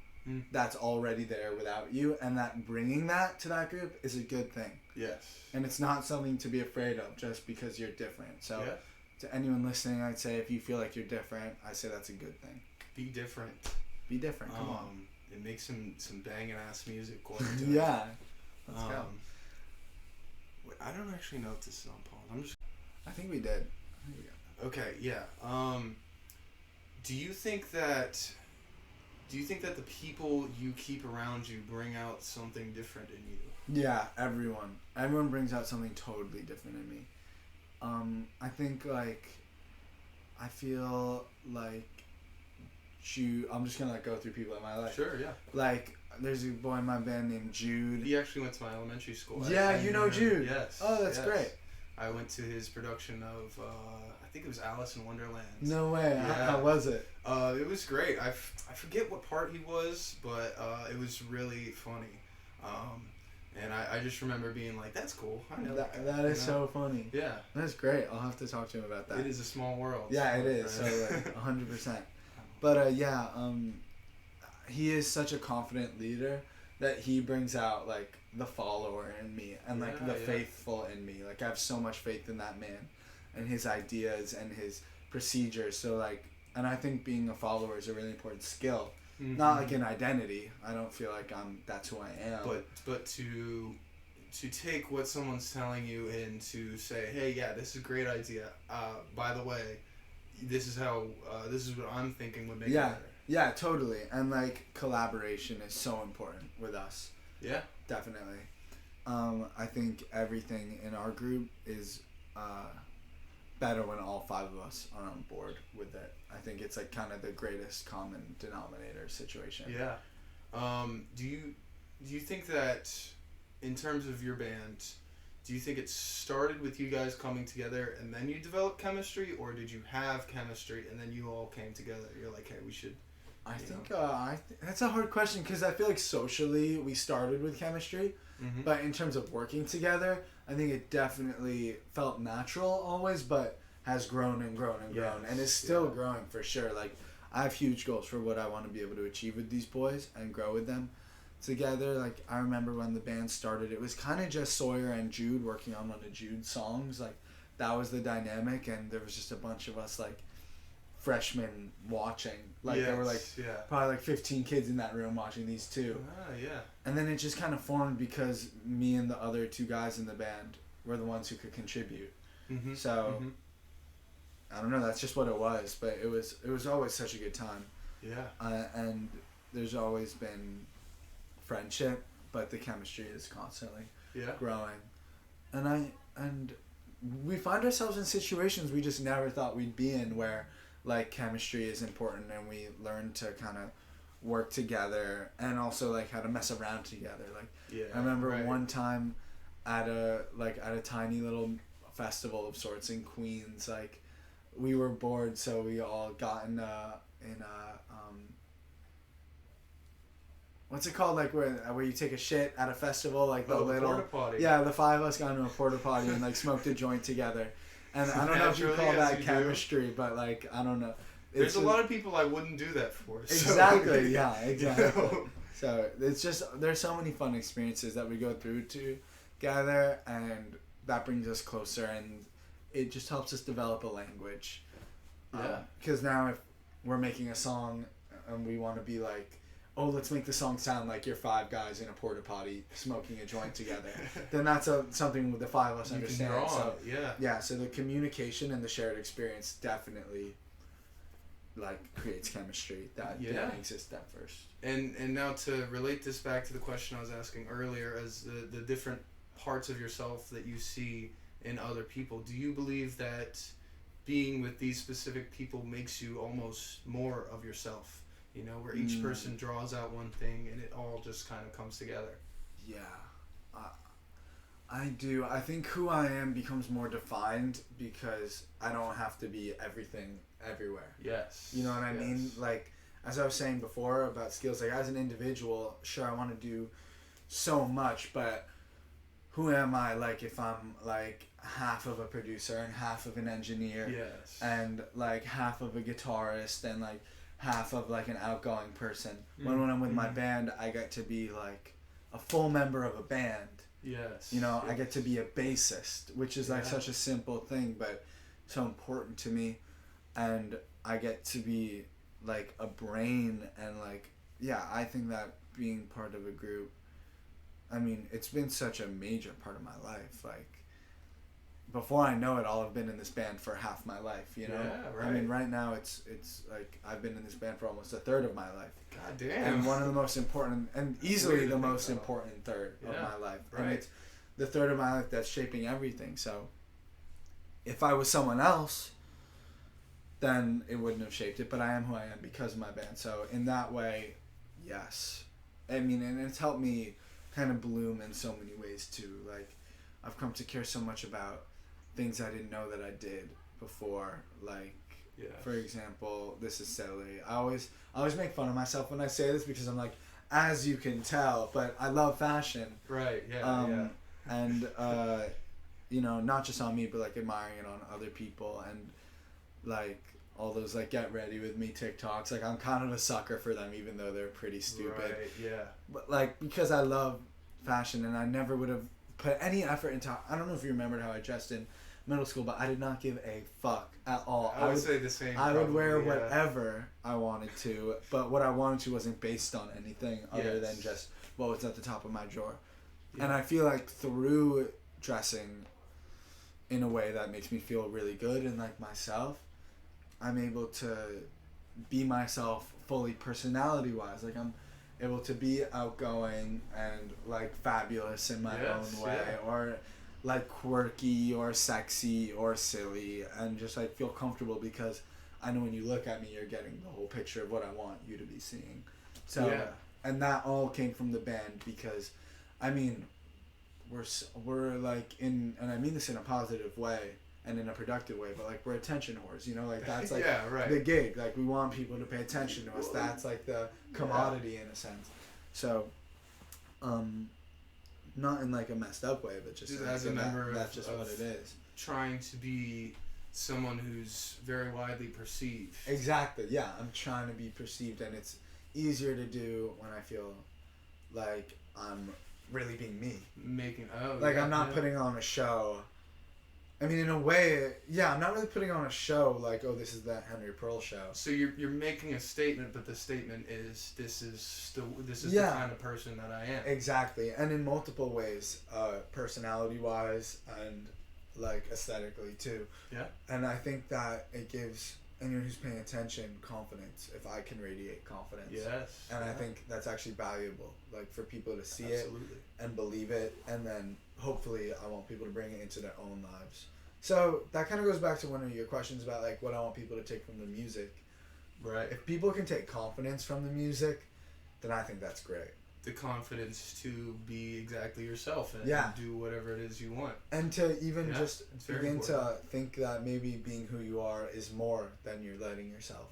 that's already there without you. And that bringing that to that group is a good thing. Yes. And it's not something to be afraid of just because you're different. So to anyone listening, I'd say if you feel like you're different, I say that's a good thing. Be different. Be different. Come on. And make some banging ass music. Yeah. Let's go. I don't actually know if this is on pause. I think we did. Okay. Yeah. Do you think that the people you keep around you bring out something different in you? Yeah, everyone brings out something totally different in me. I think like I feel like I'm just gonna like go through people in my life. Sure, yeah. Like there's a boy in my band named Jude. He actually went to my elementary school. Yeah, you know Jude. Yes. Oh, that's great. I went to his production of I think it was Alice in Wonderland. No way. Yeah. How was it? It was great. I forget what part he was, but it was really funny. And I just remember being like, that's cool. I know that is so funny. Yeah. That's great. I'll have to talk to him about that. It is a small world. Yeah, it is. So like 100%. But he is such a confident leader that he brings out like the follower in me and like the faithful in me. Like I have so much faith in that man and his ideas and his procedures. So like, and I think being a follower is a really important skill. Mm-hmm. Not like an identity. I don't feel like that's who I am. But to take what someone's telling you and to say, hey, yeah, this is a great idea. By the way, this is what I'm thinking would make it better. Yeah, totally. And like collaboration is so important with us. Yeah. Definitely. I think everything in our group is better when all 5 of us are on board with it. I think it's like kind of the greatest common denominator situation. Yeah. Do you think that in terms of your band, do you think it started with you guys coming together and then you developed chemistry, or did you have chemistry and then you all came together? You're like, hey, we should. I think that's a hard question because I feel like socially we started with chemistry, but in terms of working together, I think it definitely felt natural always, but has grown and grown and grown, and is still growing for sure. Like, I have huge goals for what I want to be able to achieve with these boys and grow with them together. Like, I remember when the band started, it was kind of just Sawyer and Jude working on one of Jude's songs. Like, that was the dynamic, and there was just a bunch of us, like, freshmen watching. Like, there were, like, probably, like, 15 kids in that room watching these two. And then it just kind of formed because me and the other two guys in the band were the ones who could contribute. So, I don't know, that's just what it was. But it was always such a good time. And there's always been friendship, but the chemistry is constantly growing. And we find ourselves in situations we just never thought we'd be in where, like, chemistry is important, and we learn to kind of work together and also, like, how to mess around together. Like, I remember one time at a tiny little festival of sorts in Queens, like, we were bored, so we all got in a what's it called, like, where you take a shit at a festival, like the little porta potty. Yeah, the five of us got into a porta potty and, like, smoked a joint together. And I don't know if you call that chemistry, but, like, I don't know. There's a lot of people I wouldn't do that for. Exactly, so. Exactly. You know? So it's just, there's so many fun experiences that we go through together, and that brings us closer, and it just helps us develop a language. Because now if we're making a song and we want to be like, oh, let's make the song sound like you're five guys in a porta potty smoking a joint together, then that's something the five of us understand. So so the communication and the shared experience definitely, like, creates chemistry that didn't exist at first. And now to relate this back to the question I was asking earlier, as the different parts of yourself that you see in other people, do you believe that being with these specific people makes you almost more of yourself? You know, where each person draws out one thing and it all just kind of comes together. Yeah, I do. I think who I am becomes more defined because I don't have to be everything everywhere. Yes. You know what I mean? Like, as I was saying before about skills, like, as an individual, sure, I want to do so much, but who am I, like, if I'm, like, half of a producer and half of an engineer and, like, half of a guitarist and, like, half of, like, an outgoing person. When I'm with my band, I get to be, like, a full member of a band. You know, I get to be a bassist, which is, like, such a simple thing, but so important to me. And I get to be, like, a brain and, like, I think that being part of a group, I mean, it's been such a major part of my life. Like, before I know it, I'll have been in this band for half my life, you know? I mean, right now it's like I've been in this band for almost a third of my life. God damn. And one of the most important, and easily the most important third of my life. And it's the third of my life that's shaping everything. So if I was someone else, then it wouldn't have shaped it, but I am who I am because of my band. So in that way, yes. I mean, and it's helped me kind of bloom in so many ways too. Like, I've come to care so much about things I didn't know that I did before. Like, for example, this is silly. I always make fun of myself when I say this because I'm like, as you can tell, but I love fashion. And you know, not just on me, but, like, admiring it on other people, and, like, all those, like, get ready with me TikToks. Like, I'm kind of a sucker for them, even though they're pretty stupid. But, like, because I love fashion, and I never would have put any effort into. I don't know if you remembered how I dressed in middle school, but I did not give a fuck at all. I would say the same. I would wear whatever I wanted to, but what I wanted to wasn't based on anything other than just what was at the top of my drawer. And I feel like through dressing in a way that makes me feel really good and like myself, I'm able to be myself fully personality-wise. Like, I'm able to be outgoing and, like, fabulous in my own way, or, like, quirky or sexy or silly, and just, like, feel comfortable because I know when you look at me, you're getting the whole picture of what I want you to be seeing. So and that all came from the band because, I mean, we're like and I mean this in a positive way and in a productive way, but like we're attention whores, you know, like that's like yeah, right. the gig, like we want people to pay attention to us. That's like the commodity in a sense. So, not in like a messed up way, but just as a member that's just what it is. Trying to be someone who's very widely perceived. Exactly. Yeah, I'm trying to be perceived, and it's easier to do when I feel like I'm really being me. I'm not putting on a show. I mean, in a way, yeah, I'm not really putting on a show like, oh, this is the Henry Pearl show. So you're making a statement, but the statement is this is the kind of person that I am. Exactly, and in multiple ways, personality-wise and like aesthetically too. Yeah. And I think that it gives anyone who's paying attention confidence if I can radiate confidence. Yes. And I think that's actually valuable, like for people to see Absolutely. it and believe it, and then hopefully I want people to bring it into their own lives. So that kind of goes back to one of your questions about like what I want people to take from the music. Right. If people can take confidence from the music, then I think that's great. The confidence to be exactly yourself and do whatever it is you want. And to even just begin important. to think that maybe being who you are is more than you're letting yourself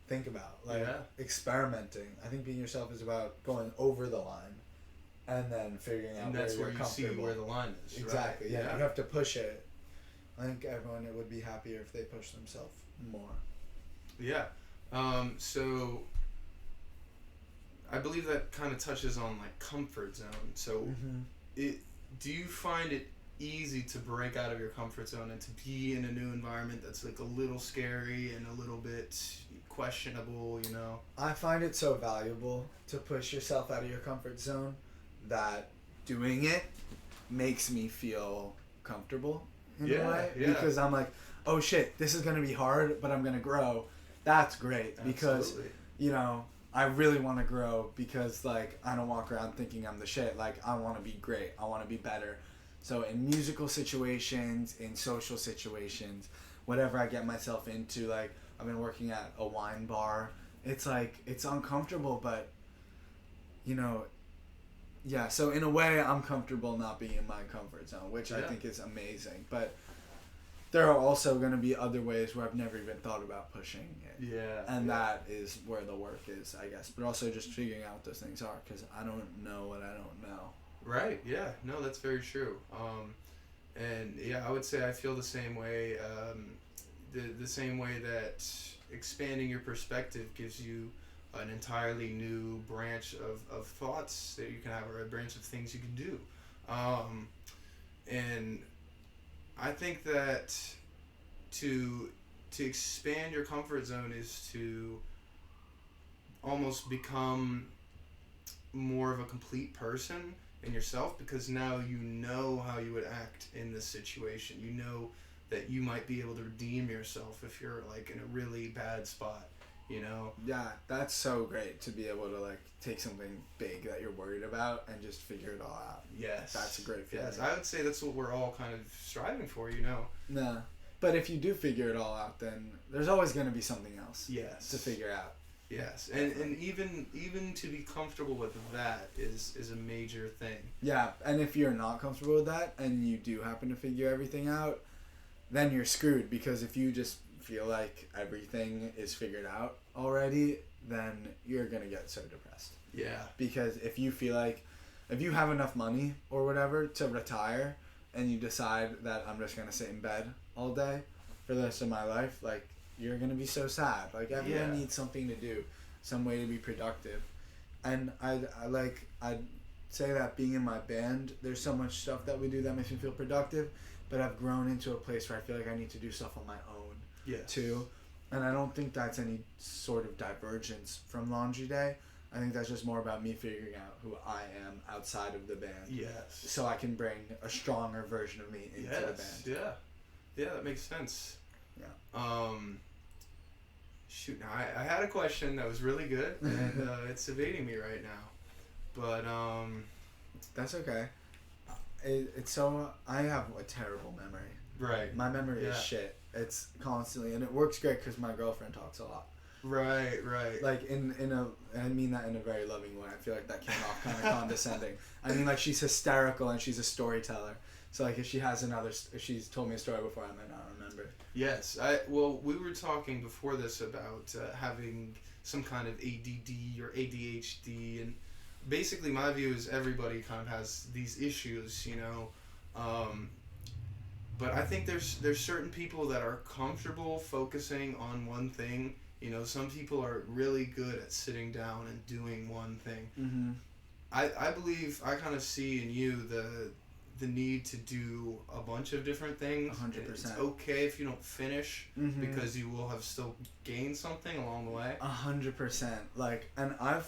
think about. Like experimenting. I think being yourself is about going over the line and then figuring out that's where you're you see where the line is. Exactly. Right? Yeah. You have to push it. I think everyone would be happier if they push themselves more. Yeah. So I believe that kind of touches on like comfort zone. So do you find it easy to break out of your comfort zone and to be in a new environment that's like a little scary and a little bit questionable, you know? I find it so valuable to push yourself out of your comfort zone that doing it makes me feel comfortable in a way. Because I'm like, oh shit, this is going to be hard, but I'm going to grow. That's great. Because, you know, I really want to grow because, like, I don't walk around thinking I'm the shit. Like, I want to be great. I want to be better. So in musical situations, in social situations, whatever I get myself into, like, I've been working at a wine bar. It's, like, it's uncomfortable, but, you know, yeah. So in a way, I'm comfortable not being in my comfort zone, which I think is amazing. But there are also going to be other ways where I've never even thought about pushing it. Yeah. And that is where the work is, I guess. But also just figuring out what those things are, because I don't know what I don't know. Right. Yeah. No, that's very true. And yeah, I would say I feel the same way. The same way that expanding your perspective gives you an entirely new branch of thoughts that you can have, or a branch of things you can do. And I think that to expand your comfort zone is to almost become more of a complete person in yourself, because now you know how you would act in this situation. You know that you might be able to redeem yourself if you're like in a really bad spot, you know? Yeah, that's so great to be able to like take something big that you're worried about and just figure it all out. Yes. That's a great feeling. Yes, I would say that's what we're all kind of striving for, you know? Nah. But if you do figure it all out, then there's always going to be something else to figure out. Yes, and even to be comfortable with that is a major thing. Yeah, and if you're not comfortable with that and you do happen to figure everything out, then you're screwed, because if you just feel like everything is figured out already, then you're going to get so depressed. Yeah. Because if you feel like, if you have enough money or whatever to retire and you decide that I'm just going to sit in bed all day for the rest of my life, like, you're going to be so sad. Like, everyone needs something to do, some way to be productive. And I'd say that being in my band, there's so much stuff that we do that makes me feel productive, but I've grown into a place where I feel like I need to do stuff on my own too. And I don't think that's any sort of divergence from Laundry Day. I think that's just more about me figuring out who I am outside of the band. Yes. So I can bring a stronger version of me into the band. Yeah. Yeah, that makes sense. Yeah. Shoot, now I had a question that was really good, and it's evading me right now. But that's okay. It's so, I have a terrible memory. Right. My memory is shit. It's constantly, and it works great because my girlfriend talks a lot. Right, right. Like in a, and I mean that in a very loving way. I feel like that came off kind of condescending. I mean, like, she's hysterical and she's a storyteller. So like if she's told me a story before, I might not remember. Yes, we were talking before this about having some kind of ADD or ADHD, and basically my view is everybody kind of has these issues, you know. But I think there's certain people that are comfortable focusing on one thing. You know, some people are really good at sitting down and doing one thing. Mm-hmm. I believe I kind of see in you the need to do a bunch of different things. 100%. It's okay if you don't finish, Mm-hmm. because you will have still gained something along the way. 100%. Like, and I've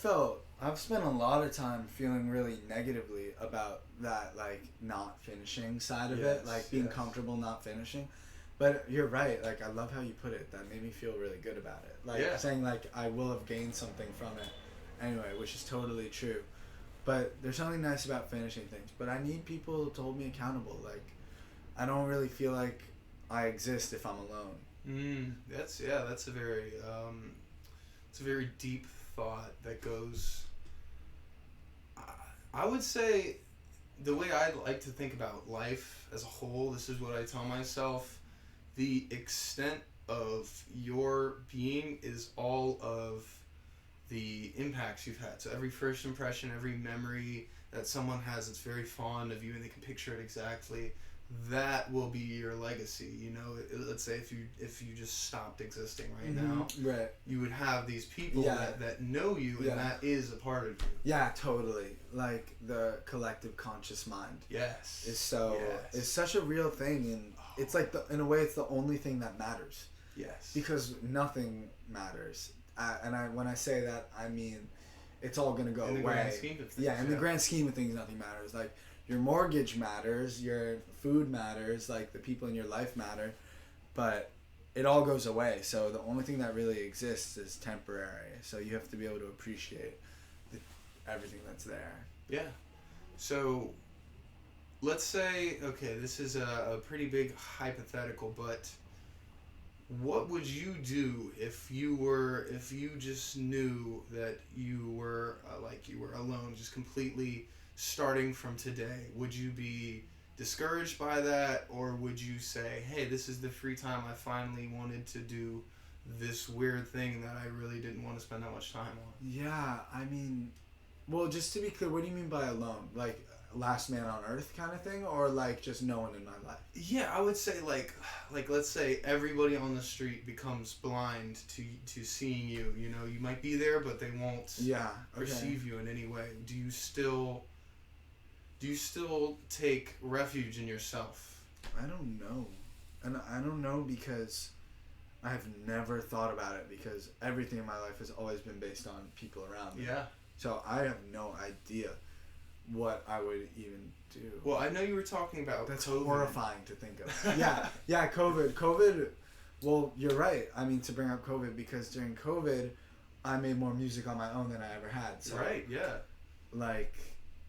spent a lot of time feeling really negatively about that, like, not finishing side of it, like being comfortable not finishing. But you're right. Like, I love how you put it. That made me feel really good about it. Like, saying, like, I will have gained something from it anyway, which is totally true. But there's something nice about finishing things. But I need people to hold me accountable. Like, I don't really feel like I exist if I'm alone. That's a very it's a very deep thought that goes. I would say, the way I like to think about life as a whole, this is what I tell myself: the extent of your being is all of the impacts you've had. So every first impression, every memory that someone has that's very fond of you and they can picture it exactly, that will be your legacy. You know, let's say if you just stopped existing right now, right, you would have these people that know you, and that is a part of you. Yeah, totally. Like, the collective conscious mind. Yes. Is such a real thing, and it's like, in a way, it's the only thing that matters. Yes. Because nothing matters. When I say that, I mean, it's all gonna go away. In the grand scheme of things. Yeah, in the grand scheme of things, nothing matters. Like, your mortgage matters, your food matters, like, the people in your life matter, but it all goes away. So the only thing that really exists is temporary. So you have to be able to appreciate everything that's there. Yeah. So let's say, okay, this is a pretty big hypothetical, but what would you do if you just knew that you were alone, just completely starting from today? Would you be discouraged by that, or would you say, hey, this is the free time I finally wanted to do this weird thing that I really didn't want to spend that much time on? Yeah, I mean, well, just to be clear, what do you mean by alone? Like, last man on earth kind of thing, or like just no one in my life? Yeah, I would say like let's say everybody on the street becomes blind to seeing you. You know, you might be there, but they won't perceive you in any way. Do you still take refuge in yourself? I don't know. And I don't know because I have never thought about it, because everything in my life has always been based on people around me. Yeah. So I have no idea what I would even do. Well, I know you were talking about That's COVID. horrifying to think of. Yeah, COVID. Well, you're right. I mean, to bring up COVID, because during COVID, I made more music on my own than I ever had. So, right, yeah. Like...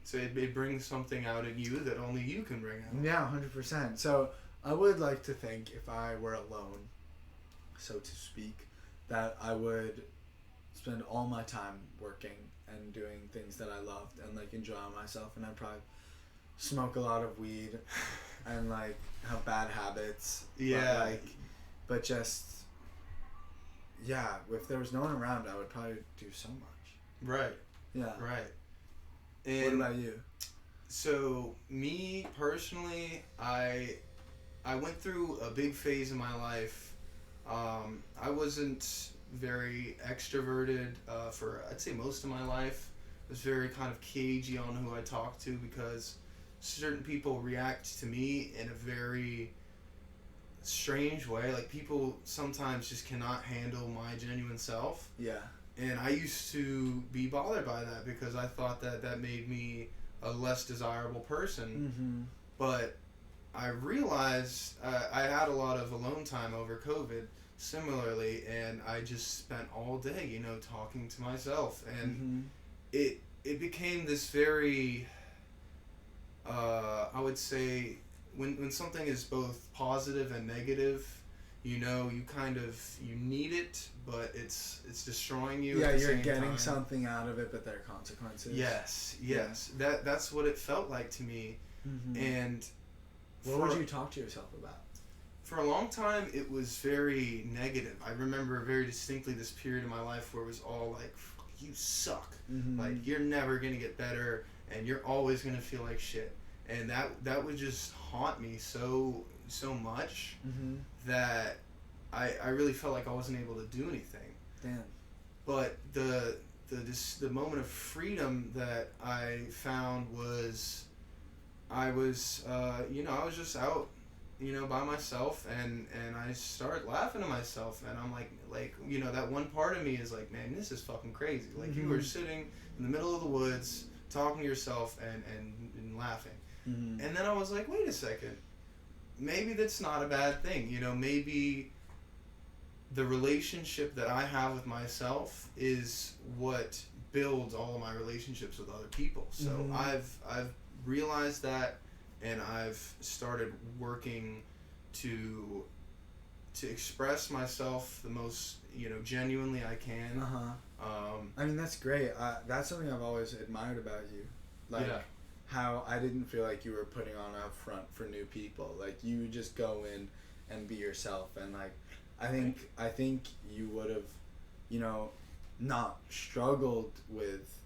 So it brings something out in you that only you can bring out. Yeah, 100%. So I would like to think, if I were alone, so to speak, that I would spend all my time working and doing things that I loved and, like, enjoying myself, and I'd probably smoke a lot of weed and, like, have bad habits. Yeah. But just, yeah, if there was no one around, I would probably do so much. Right. Yeah. Right. And what about you? So, me personally, I went through a big phase in my life. I wasn't very extroverted for, I'd say, most of my life. I was very kind of cagey on who I talked to, because certain people react to me in a very strange way. Like, people sometimes just cannot handle my genuine self. Yeah. And I used to be bothered by that, because I thought that made me a less desirable person. Mm-hmm. But I realized I had a lot of alone time over COVID, similarly, and I just spent all day, you know, talking to myself, and it became this very, I would say, when something is both positive and negative, You know, you need it, but it's destroying you. Yeah, at the you're same getting time. something out of it, but there are consequences. Yes. That's what it felt like to me. Mm-hmm. And what would you talk to yourself about? For a long time, it was very negative. I remember very distinctly this period of my life where it was all like, you suck. Mm-hmm. Like, you're never going to get better, and you're always going to feel like shit. And that would just haunt me so much mm-hmm. that I really felt like I wasn't able to do anything. Damn. But the moment of freedom that I found was I was just out, by myself, and I start laughing to myself, and I'm like, that one part of me is like, man, this is fucking crazy. Like, mm-hmm. you were sitting in the middle of the woods talking to yourself and laughing. Mm-hmm. And then I was like, wait a second, maybe that's not a bad thing. Maybe the relationship that I have with myself is what builds all of my relationships with other people. So mm-hmm. I've realized that, and I've started working to express myself the most genuinely I can. I mean, that's great. That's something I've always admired about you, like how I didn't feel like you were putting on a front for new people. Like, you would just go in and be yourself, and like I think you would have not struggled with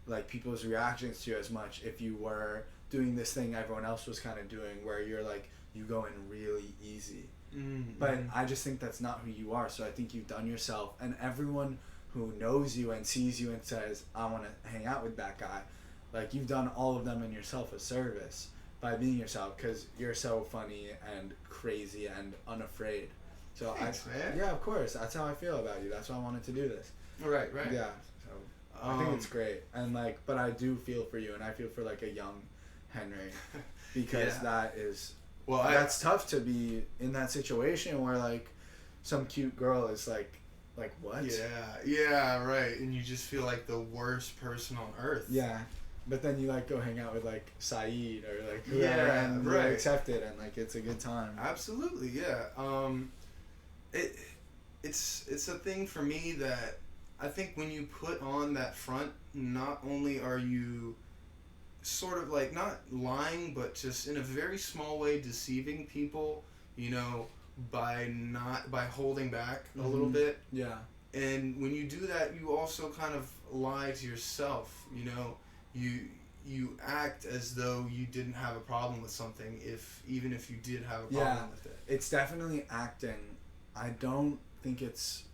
like people's reactions to you as much if you were doing this thing everyone else was kind of doing, where you're like, you go in really easy. Mm-hmm. But I just think that's not who you are. So I think you've done yourself, and everyone who knows you and sees you and says, I want to hang out with that guy, like, you've done all of them and yourself a service by being yourself, because you're so funny and crazy and unafraid. So thanks, man. Yeah, of course. That's how I feel about you. That's why I wanted to do this. Right. Yeah. So I think it's great, and like, but I do feel for you, and I feel for like a young Henry, because that is that's tough to be in that situation where like some cute girl is like what? Yeah, right. And you just feel like the worst person on earth. Yeah. But then you like go hang out with like Saeed or like whoever, and right. accept it, and like it's a good time. Absolutely, yeah. It's a thing for me that I think when you put on that front, not only are you sort of like not lying, but just in a very small way deceiving people, by holding back a little bit. Yeah. And when you do that, you also kind of lie to yourself. You act as though you didn't have a problem with something, even if you did have a problem with it. It's definitely acting. I don't think it's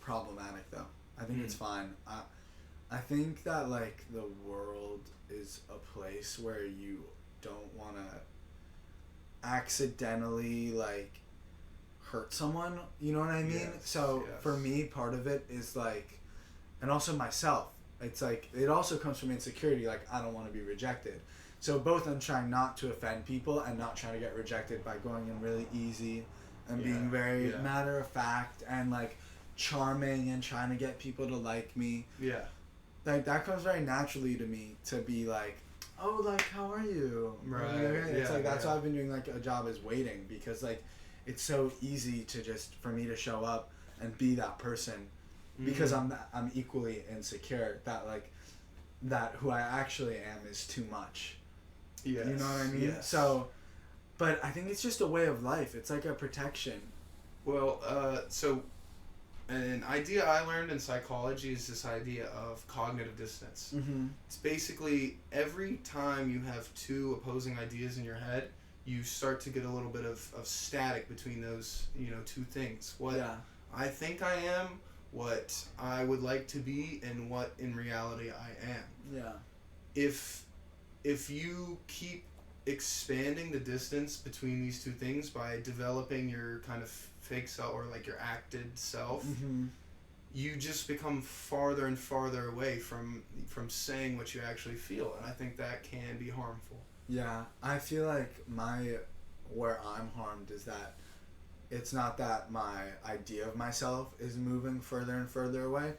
problematic though. I think it's fine. I think that like the world is a place where you don't want to accidentally like hurt someone, you know what I mean? So for me, part of it is like, and also myself, it's like, it also comes from insecurity, like I don't want to be rejected. So both I'm trying not to offend people and not trying to get rejected by going in really easy and being very matter of fact and like charming and trying to get people to like me. Yeah. Like that comes very naturally to me, to be like, oh, like, how are you? Right. It's like, that's why I've been doing like a job as waiting, because like it's so easy to just, for me to show up and be that person, because I'm equally insecure that like that who I actually am is too much. Yes. You know what I mean? Yes. So, but I think it's just a way of life. It's like a protection. Well, so an idea I learned in psychology is this idea of cognitive dissonance. Mm-hmm. It's basically every time you have two opposing ideas in your head, you start to get a little bit of static between those, two things. What I think I am, what I would like to be, and what in reality I am. Yeah. If you keep expanding the distance between these two things by developing your kind of fake self or like your acted self, you just become farther and farther away from saying what you actually feel, and I think that can be harmful. Yeah, I feel like where I'm harmed is that it's not that my idea of myself is moving further and further away.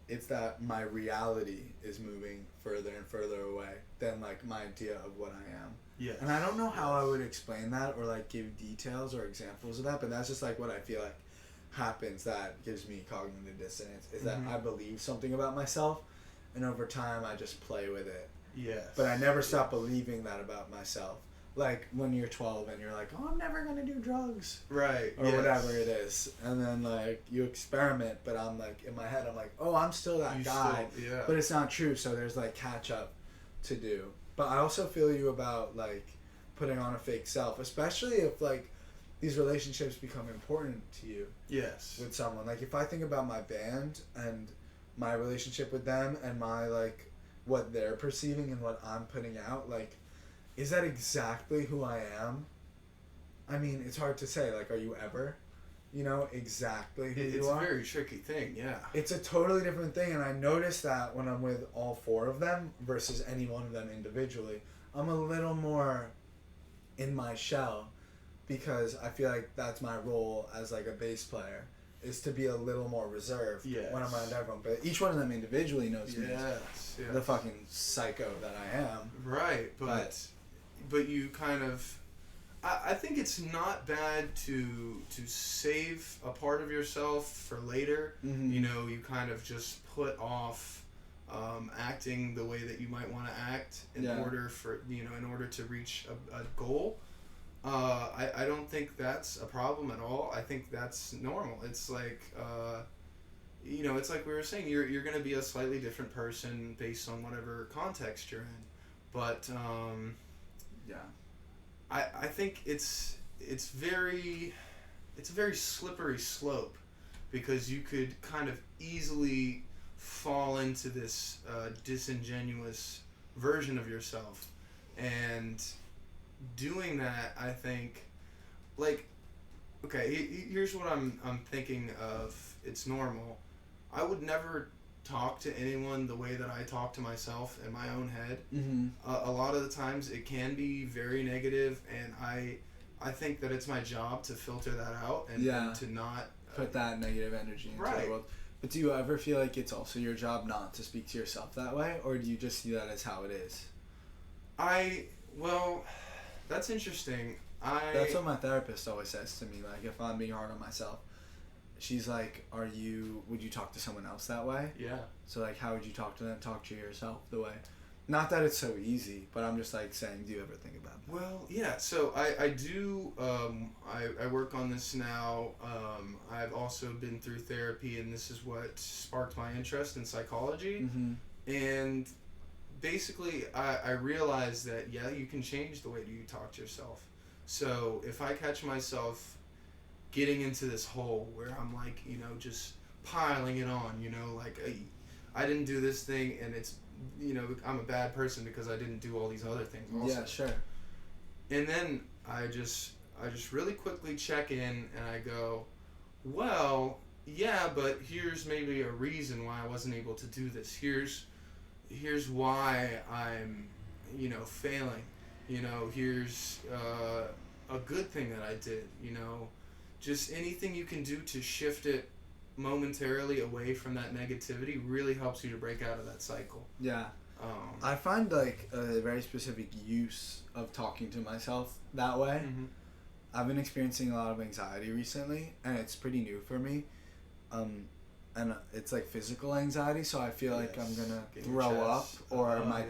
it's that my reality is moving further and further away than like my idea of what I am. Yes. And I don't know how I would explain that or like give details or examples of that, but that's just like what I feel like happens that gives me cognitive dissonance, is that I believe something about myself, and over time I just play with it. Yes. But I never stop believing that about myself. Like when you're 12 and you're like, oh, I'm never gonna do drugs, right, or whatever it is, and then like you experiment, but I'm like in my head I'm like, oh, I'm still that guy, but it's not true. So there's like catch up to do. But I also feel you about like putting on a fake self, especially if like these relationships become important to you. Yes. With someone, like if I think about my band and my relationship with them and my like what they're perceiving and what I'm putting out, like, is that exactly who I am? I mean, it's hard to say. Like, are you ever, exactly who you are? It's a very tricky thing, yeah. It's a totally different thing, and I notice that when I'm with all four of them versus any one of them individually, I'm a little more in my shell, because I feel like that's my role as like a bass player, is to be a little more reserved when I'm around everyone. But each one of them individually knows me as the fucking psycho that I am. Right, but you kind of, I think it's not bad to save a part of yourself for later. Mm-hmm. You kind of just put off acting the way that you might want to act in order for in order to reach a goal. I don't think that's a problem at all. I think that's normal. It's like it's like we were saying, you're going to be a slightly different person based on whatever context you're in, but I think it's a very slippery slope, because you could kind of easily fall into this disingenuous version of yourself, and doing that, I think, like, okay, here's what I'm thinking of. It's normal. I would never talk to anyone the way that I talk to myself in my own head. Mm-hmm. A lot of the times it can be very negative, and I think that it's my job to filter that out and to not put that negative energy into the world. But do you ever feel like it's also your job not to speak to yourself that way, or do you just see that as how it is? Well, that's interesting. That's what my therapist always says to me. Like, if I'm being hard on myself, she's like, would you talk to someone else that way? Yeah. So, like, how would you talk to them? Talk to yourself the way. Not that it's so easy, but I'm just, like, saying, do you ever think about that? Well, yeah. So, I do, I work on this now. I've also been through therapy, and this is what sparked my interest in psychology. Mm-hmm. And basically, I realized that, you can change the way you talk to yourself. So, if I catch myself getting into this hole where I'm like, just piling it on, like I didn't do this thing, and it's, I'm a bad person because I didn't do all these other things also. Yeah, sure. And then I just really quickly check in, and I go, well, yeah, but here's maybe a reason why I wasn't able to do this. Here's why I'm, failing. Here's a good thing that I did, Just anything you can do to shift it momentarily away from that negativity really helps you to break out of that cycle. Yeah. I find like a very specific use of talking to myself that way. Mm-hmm. I've been experiencing a lot of anxiety recently, and it's pretty new for me. And it's like physical anxiety, so I feel like I'm gonna throw up, or my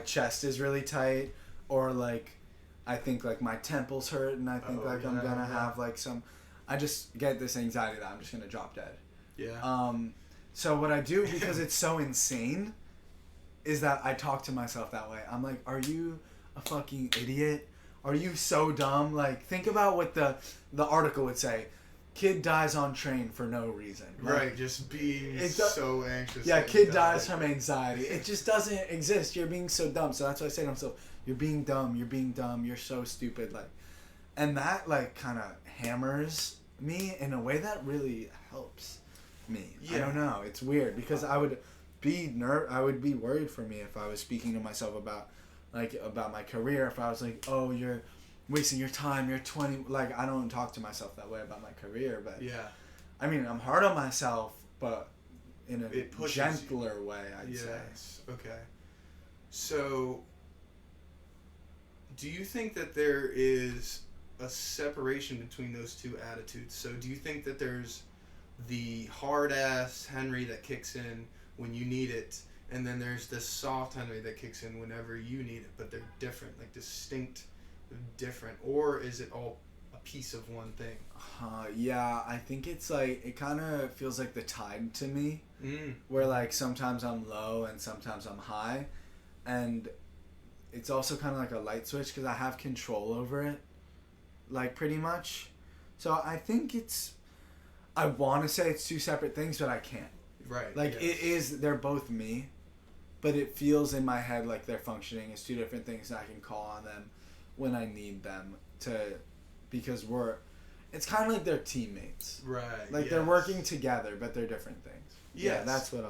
chest is really tight, or like I think like my temples hurt, and I think I'm gonna have like I just get this anxiety that I'm just gonna drop dead. Yeah. So what I do, because it's so insane, is that I talk to myself that way. I'm like, are you a fucking idiot? Are you so dumb? Like, think about what the article would say. Kid dies on train for no reason. Like, right, just being so anxious. Yeah, kid dies from anxiety. It just doesn't exist. You're being so dumb. So that's why I say to myself, you're being dumb, you're so stupid. Like, and that like kind of hammers me in a way that really helps me. Yeah. I don't know. It's weird, because I would be worried for me if I was speaking to myself about my career. If I was like, oh, you're wasting your time, you're 20. Like, I don't talk to myself that way about my career, but yeah, I mean, I'm hard on myself but in a gentler way, I'd say. Yes. Okay. So, do you think that there is a separation between those two attitudes? So, do you think that there's the hard ass Henry that kicks in when you need it, and then there's this soft Henry that kicks in whenever you need it, but they're different, like distinct, different, or is it all a piece of one thing? Yeah, I think it's like, it kind of feels like the tide to me, Mm. where like sometimes I'm low and sometimes I'm high, and it's also kind of like a light switch because I have control over it, like pretty much. So I think I want to say it's two separate things, but I can't. Right. Like yes. it is, they're both me, but it feels in my head like they're functioning as two different things, and I can call on them when I need them because it's kind of like they're teammates. Right. Like yes. they're working together, but they're different things. Yes. Yeah, that's what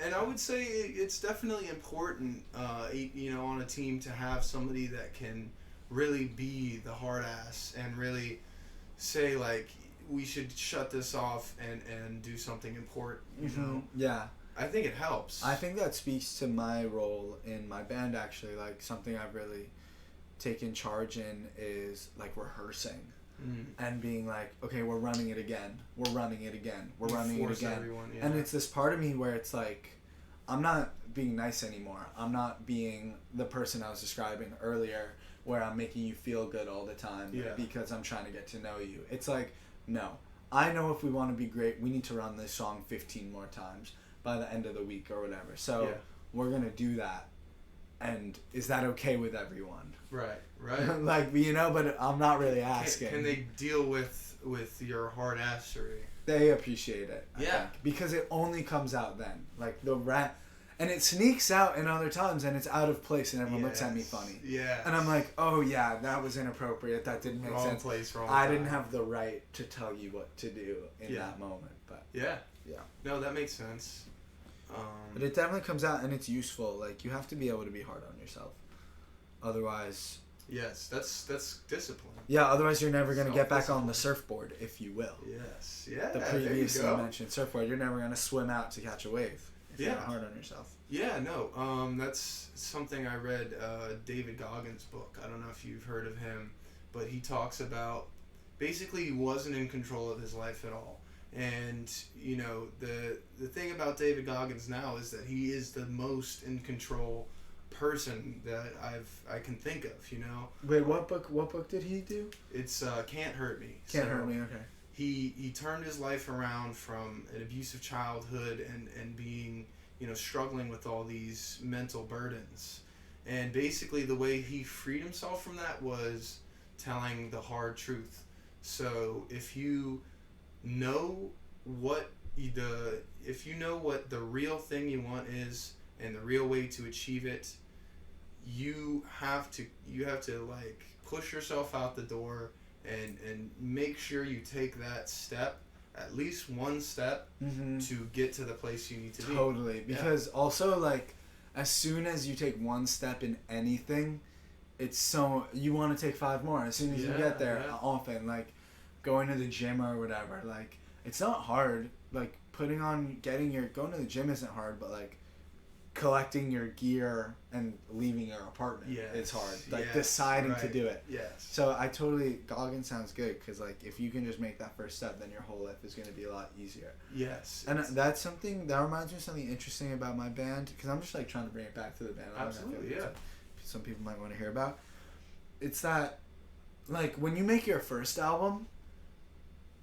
And I would say it's definitely important, on a team to have somebody that can really be the hard ass and really say, like, we should shut this off and do something important, you know? Yeah. I think it helps. I think that speaks to my role in my band, actually. Like, something I've really taken charge in is, like, rehearsing. And being like, okay, we're running it again. We're running it again. We're running it again. Everyone, yeah. And it's this part of me where it's like, I'm not being nice anymore. I'm not being the person I was describing earlier where I'm making you feel good all the time because I'm trying to get to know you. It's like, no. I know if we want to be great, we need to run this song 15 more times by the end of the week or whatever. So we're going to do that. And is that okay with everyone? Right. Like, but I'm not really asking. Can they deal with your hard assery? They appreciate it. I think, because it only comes out then. Like and it sneaks out in other times, and it's out of place, and everyone looks at me funny. Yeah. And I'm like, oh yeah, that was inappropriate. That didn't make wrong sense. Place, wrong I time. didn't have the right to tell you what to do in that moment. But yeah. No, that makes sense. But it definitely comes out, and it's useful. Like, you have to be able to be hard on yourself. Otherwise... Yes, that's discipline. Yeah, otherwise you're never going to get back on the surfboard, if you will. Yes, yeah. The previously mentioned surfboard, you're never going to swim out to catch a wave if you're not hard on yourself. Yeah, no. That's something I read David Goggins' book. I don't know if you've heard of him, but he talks about basically he wasn't in control of his life at all. And, the thing about David Goggins now is that he is the most in control person that I can think of, Wait, what book did he do? It's Can't Hurt Me. Can't Hurt Me, okay. He turned his life around from an abusive childhood and being, struggling with all these mental burdens. And basically the way he freed himself from that was telling the hard truth. So if you know what the real thing you want is and the real way to achieve it, you have to like push yourself out the door and make sure you take that step, at least one step, to get to the place you need to be. Totally. Because also, like, as soon as you take one step in anything, you want to take 5 more as soon as you get there. Often, like, going to the gym or whatever, like, it's not hard. Like, going to the gym isn't hard, but, like, collecting your gear and leaving your apartment is hard. Like, deciding to do it. Yes. So Goggins sounds good, because, like, if you can just make that first step, then your whole life is going to be a lot easier. Yes. And that's something that reminds me of something interesting about my band, because I'm just, like, trying to bring it back to the band. Absolutely, yeah. Some people might want to hear about. It's that, like, when you make your first album,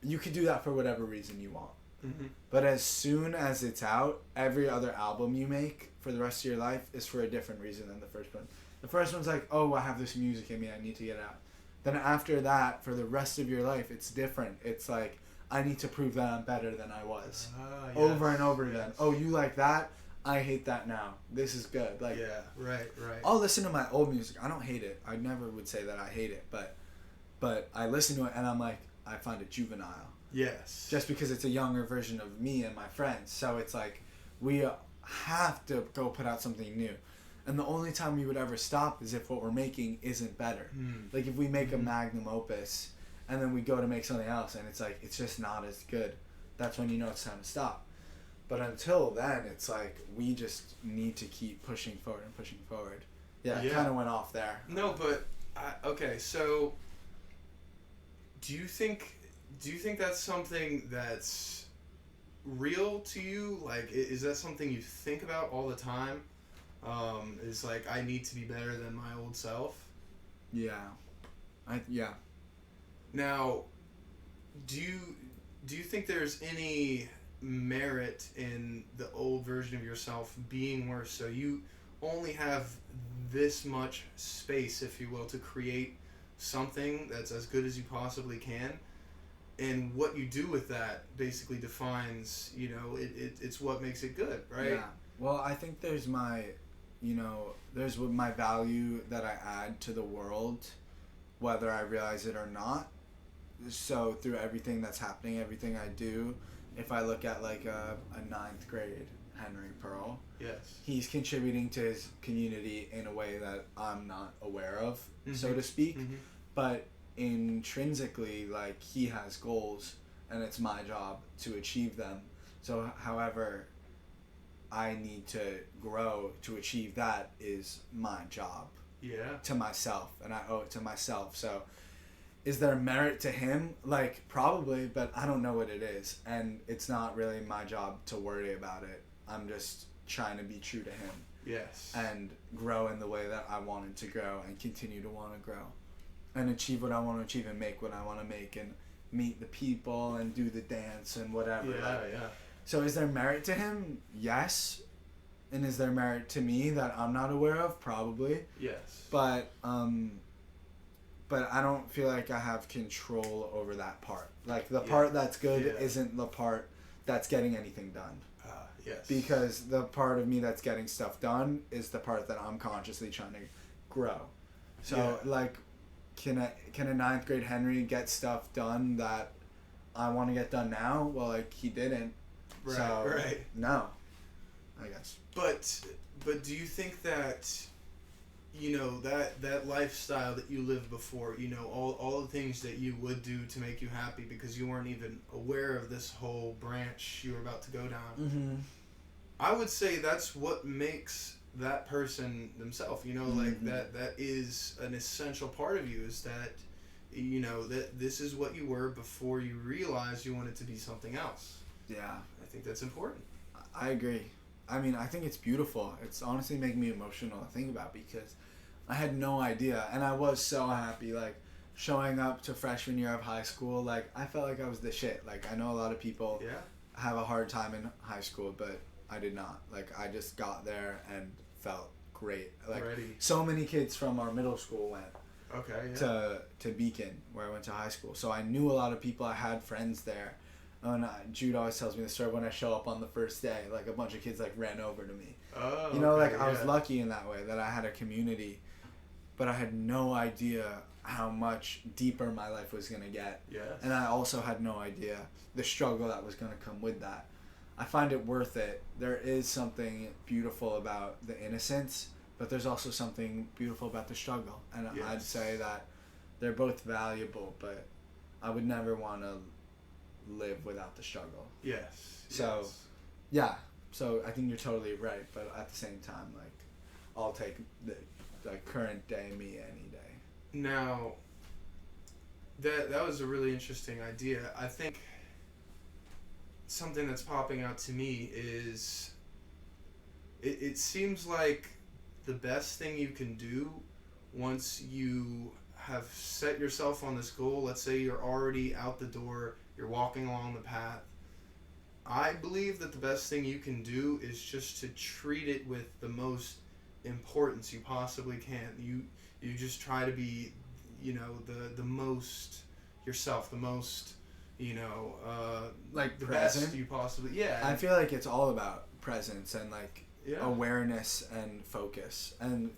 you could do that for whatever reason you want. Mm-hmm. But as soon as it's out, every other album you make for the rest of your life is for a different reason than the first one. The first one's like, oh, I have this music in me, I need to get it out. Then after that, for the rest of your life, it's different. It's like, I need to prove that I'm better than I was. Over and over again. Oh, you like that? I hate that now. This is good. Like, yeah, right. I'll listen to my old music. I don't hate it. I never would say that I hate it, but I listen to it and I'm like, I find it juvenile. Yes. Just because it's a younger version of me and my friends. So it's like, we have to go put out something new. And the only time we would ever stop is if what we're making isn't better. Like, if we make a magnum opus and then we go to make something else and it's like, it's just not as good. That's when you know it's time to stop. But until then, it's like we just need to keep pushing forward and pushing forward. Yeah, it kind of went off there. No, but okay. So, do you think that's something that's real to you? Like, is that something you think about all the time? Is like, I need to be better than my old self? Yeah. Yeah. Now, do you think there's any merit in the old version of yourself being worse? So you only have this much space, if you will, to create something that's as good as you possibly can, and what you do with that basically defines, it's what makes it good, right? Yeah. Well, I think there's there's my value that I add to the world, whether I realize it or not. So through everything that's happening, everything I do, if I look at like a ninth grade Henry Pearl, yes, he's contributing to his community in a way that I'm not aware of, so to speak. But intrinsically, like, he has goals, and it's my job to achieve them. So however I need to grow to achieve that is my job. Yeah. To myself, and I owe it to myself. So is there merit to him? Like, probably, but I don't know what it is, and it's not really my job to worry about it. I'm just trying to be true to him. Yes. And grow in the way that I wanted to grow, and continue to want to grow, and achieve what I want to achieve, and make what I want to make, and meet the people, and do the dance, and whatever. Yeah. So is there merit to him? Yes. And is there merit to me that I'm not aware of? Probably. Yes. But I don't feel like I have control over that part. Like, the part that's good isn't the part that's getting anything done. Yes. Because the part of me that's getting stuff done is the part that I'm consciously trying to grow. So, like, can a ninth grade Henry get stuff done that I want to get done now? Well, like, he didn't. Right, so, right. No, I guess. But do you think that, that lifestyle that you lived before, all the things that you would do to make you happy because you weren't even aware of this whole branch you were about to go down, I would say that's what makes that person themselves, like that is an essential part of you, is that, that this is what you were before you realized you wanted to be something else. Yeah. I think that's important. I agree. I mean, I think it's beautiful. It's honestly making me emotional to think about, because I had no idea, and I was so happy, like, showing up to freshman year of high school. Like, I felt like I was the shit. Like, I know a lot of people have a hard time in high school, but I did not. Like, I just got there and felt great. Like, so many kids from our middle school went to Beacon, where I went to high school. So I knew a lot of people. I had friends there. And Jude always tells me the story when I show up on the first day, like, a bunch of kids, like, ran over to me. Oh, I was lucky in that way, that I had a community, but I had no idea how much deeper my life was going to get. Yes. And I also had no idea the struggle that was going to come with that. I find it worth it. There is something beautiful about the innocence, but there's also something beautiful about the struggle. And I'd say that they're both valuable, but I would never want to live without the struggle. Yes. So, yeah. So I think you're totally right, but at the same time, like, I'll take the current day me any day. Now, that was a really interesting idea. I think something that's popping out to me is it seems like the best thing you can do once you have set yourself on this goal, let's say you're already out the door, you're walking along the path, I believe that the best thing you can do is just to treat it with the most importance you possibly can. You just try to be, the most yourself, the most, like, the present. best you possibly, I feel like it's all about presence and, like, awareness and focus. And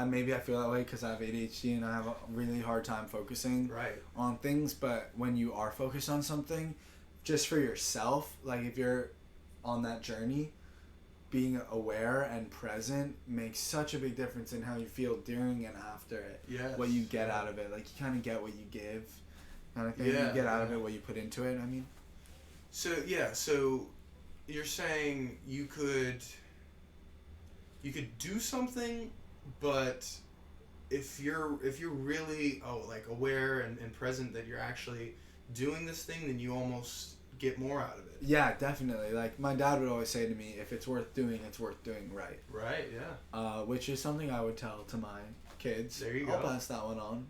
maybe I feel that way because I have ADHD and I have a really hard time focusing on things. But when you are focused on something, just for yourself, like, if you're on that journey, being aware and present makes such a big difference in how you feel during and after it. Yes. What you get out of it. Like, you kind of get what you give, kind of thing. You get out of it what you put into it, I mean. So you're saying you could do something, but if you're really like aware and present that you're actually doing this thing, then you almost get more out of it. Yeah, definitely. Like my dad would always say to me, if it's worth doing, it's worth doing right. Right. Yeah. Which is something I would tell to my kids. There you go. I'll pass that one on,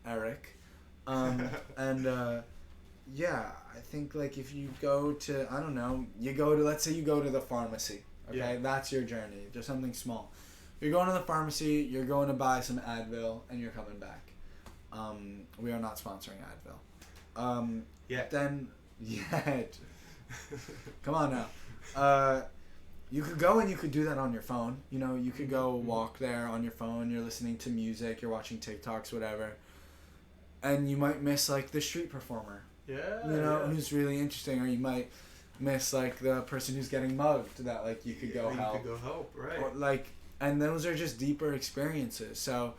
Eric. And yeah, I think like if you go to, I don't know, let's say you go to the pharmacy. Okay, Yeah. That's your journey. Just something small. You're going to the pharmacy. You're going to buy some Advil, and you're coming back. We are not sponsoring Advil. Yet. Then yet. Come on now. You could go and you could do that on your phone. You know, you could go walk there on your phone. You're listening to music. You're watching TikToks, whatever. And you might miss like the street performer. Yeah. You know, who's really interesting, or you might miss like the person who's getting mugged that like you could go help. You could go help, right? Or, like, and those are just deeper experiences. So,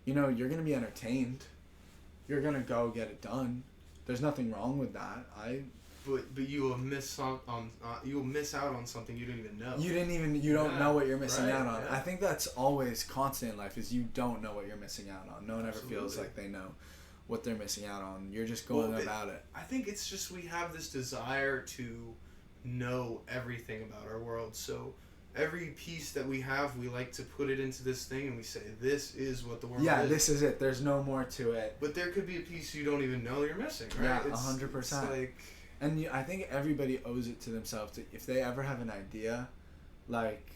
you know, you're gonna be entertained. You're gonna go get it done. There's nothing wrong with that. But you will miss out on something you didn't even know. You don't know what you're missing out on. Yeah. I think that's always constant in life, is you don't know what you're missing out on. No one ever Absolutely. feels like they know what they're missing out on. You're just going about it. I think it's just we have this desire to know everything about our world. So every piece that we have, we like to put it into this thing and we say, this is what the world is. Yeah, this is it. There's no more to it. But there could be a piece you don't even know you're missing, right? Yeah, It's 100%. like... And I think everybody owes it to themselves. If they ever have an idea, like,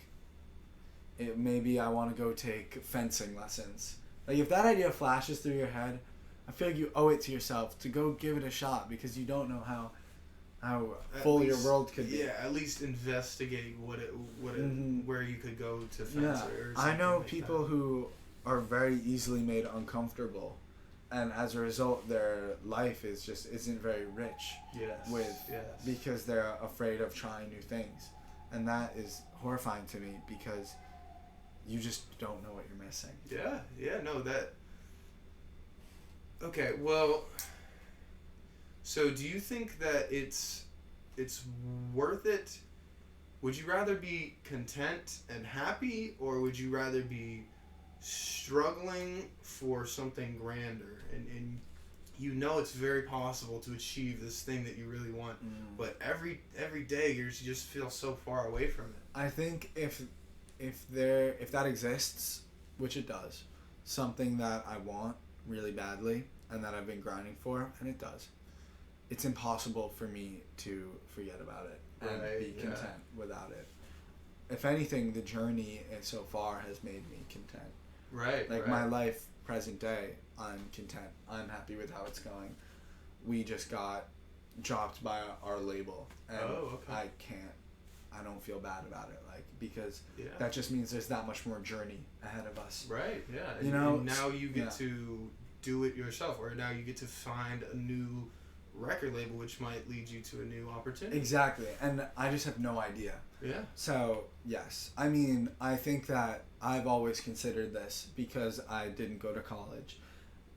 maybe I want to go take fencing lessons. Like, if that idea flashes through your head, I feel like you owe it to yourself to go give it a shot, because you don't know how full your world could be. Yeah, at least investigate where you could go to fence Yeah, or something. I know like people that. who are very easily made uncomfortable, and as a result, their life isn't very rich. Yes. Because they're afraid of trying new things, and that is horrifying to me, because you just don't know what you're missing. No, that... Okay, well, so do you think that it's worth it? Would you rather be content and happy, or would you rather be struggling for something grander? And you know it's very possible to achieve this thing that you really want, but every day you just feel so far away from it. I think if that exists, which it does, something that I want really badly and that I've been grinding for, and it does, it's impossible for me to forget about it and be content without it. If anything, the journey so far has made me content. Right. Like my life, present day, I'm content. I'm happy with how it's going. We just got dropped by our label, and I don't feel bad about it, like, because that just means there's that much more journey ahead of us. Right. Yeah. You know, and now you get to do it yourself, or now you get to find a new record label, which might lead you to a new opportunity. Exactly, and I just have no idea. Yeah. So yes, I mean, I think that I've always considered this, because I didn't go to college,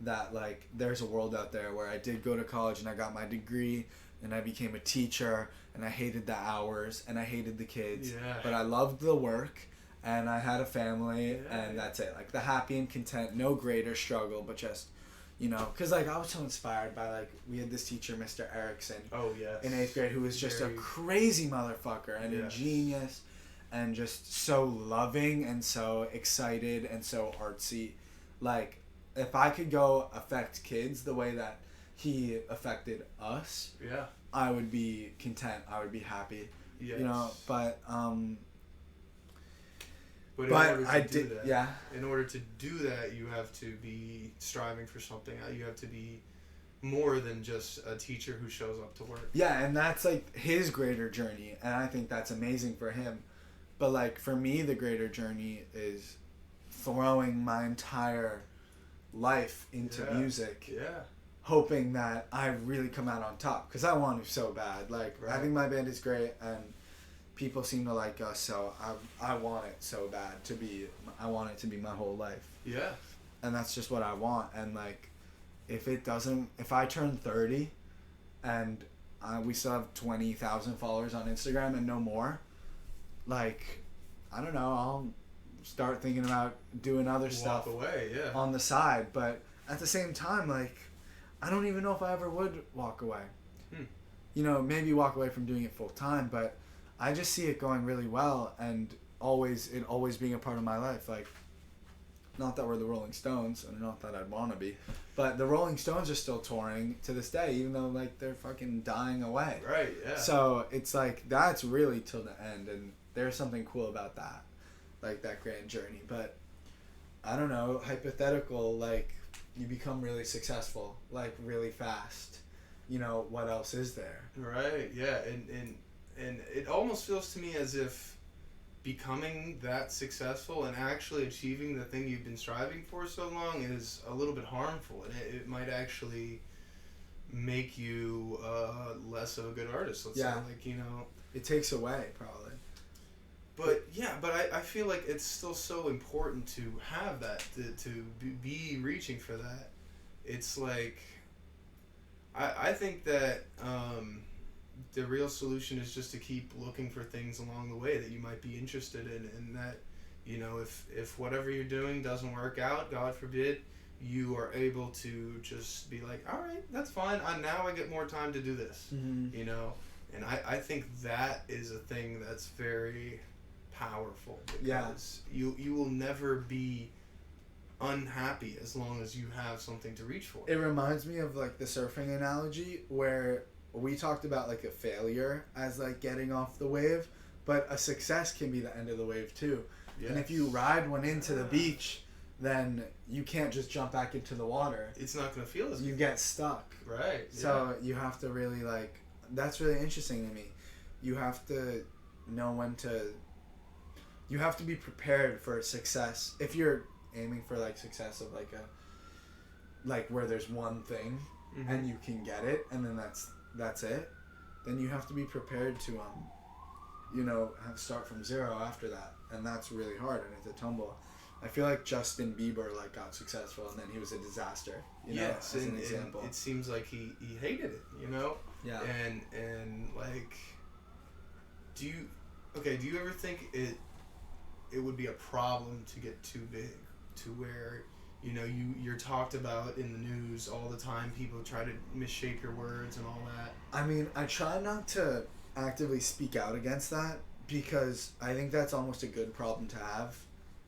that like there's a world out there where I did go to college and I got my degree and I became a teacher, and I hated the hours and I hated the kids, but I loved the work, and I had a family, and that's it. Like the happy and content, no greater struggle, but just, you know, because like I was so inspired by, like, we had this teacher, Mr. Erickson, in 8th grade, who was just a crazy motherfucker and a genius, and just so loving and so excited and so artsy. Like, if I could go affect kids the way that he affected us, I would be content. I would be happy. Yes. You know, but in order to do that, yeah. In order to do that, you have to be striving for something. You have to be more than just a teacher who shows up to work. Yeah, and that's like his greater journey, and I think that's amazing for him. But like for me, the greater journey is throwing my entire life into music. Hoping that I really come out on top, because I want to so bad. Like, I think my band is great, and people seem to like us, so I want it so bad to be. I want it to be my whole life. Yeah. And that's just what I want. And like, if I turn 30, and we still have 20,000 followers on Instagram and no more. Like, I don't know. I'll start thinking about doing other stuff away, yeah. on the side. But at the same time, like, I don't even know if I ever would walk away. You know, maybe walk away from doing it full time, but I just see it going really well and always being a part of my life. Like, not that we're the Rolling Stones, and not that I'd want to be, but the Rolling Stones are still touring to this day, even though, like, they're fucking dying away. Right, yeah. So it's like, that's really till the end, and there's something cool about that, like that grand journey. But I don't know, hypothetical, like, you become really successful, like, really fast. You know, what else is there? Right, yeah. And it almost feels to me as if becoming that successful and actually achieving the thing you've been striving for so long is a little bit harmful, and it might actually make you less of a good artist, let's say. Like, you know, it takes away, probably. But yeah, but I feel like it's still so important to have that, to be reaching for that. It's like, I think that the real solution is just to keep looking for things along the way that you might be interested in, and that, you know, if whatever you're doing doesn't work out, God forbid, you are able to just be like, all right, that's fine. Now I get more time to do this, you know? And I think that is a thing that's very powerful, because you will never be unhappy as long as you have something to reach for. It reminds me of, like, the surfing analogy, where we talked about, like, a failure as, like, getting off the wave, but a success can be the end of the wave too. Yes. And if you ride one into the beach, then you can't just jump back into the water. It's not going to feel as good. You get stuck. Right. So you have to really, like, that's really interesting to me. You have to know when to, you have to be prepared for success. If you're aiming for, like, success of, like, where there's one thing and you can get it, and then that's it, then you have to be prepared to you know, start from zero after that, and that's really hard, and it's a tumble. I feel like Justin Bieber, like, got successful and then he was a disaster, you know, as an example. It seems like he hated it, you know? Yeah. And like, do you ever think it would be a problem to get too big, to where, you know, you're talked about in the news all the time, people try to misshape your words and all that? I mean, I try not to actively speak out against that, because I think that's almost a good problem to have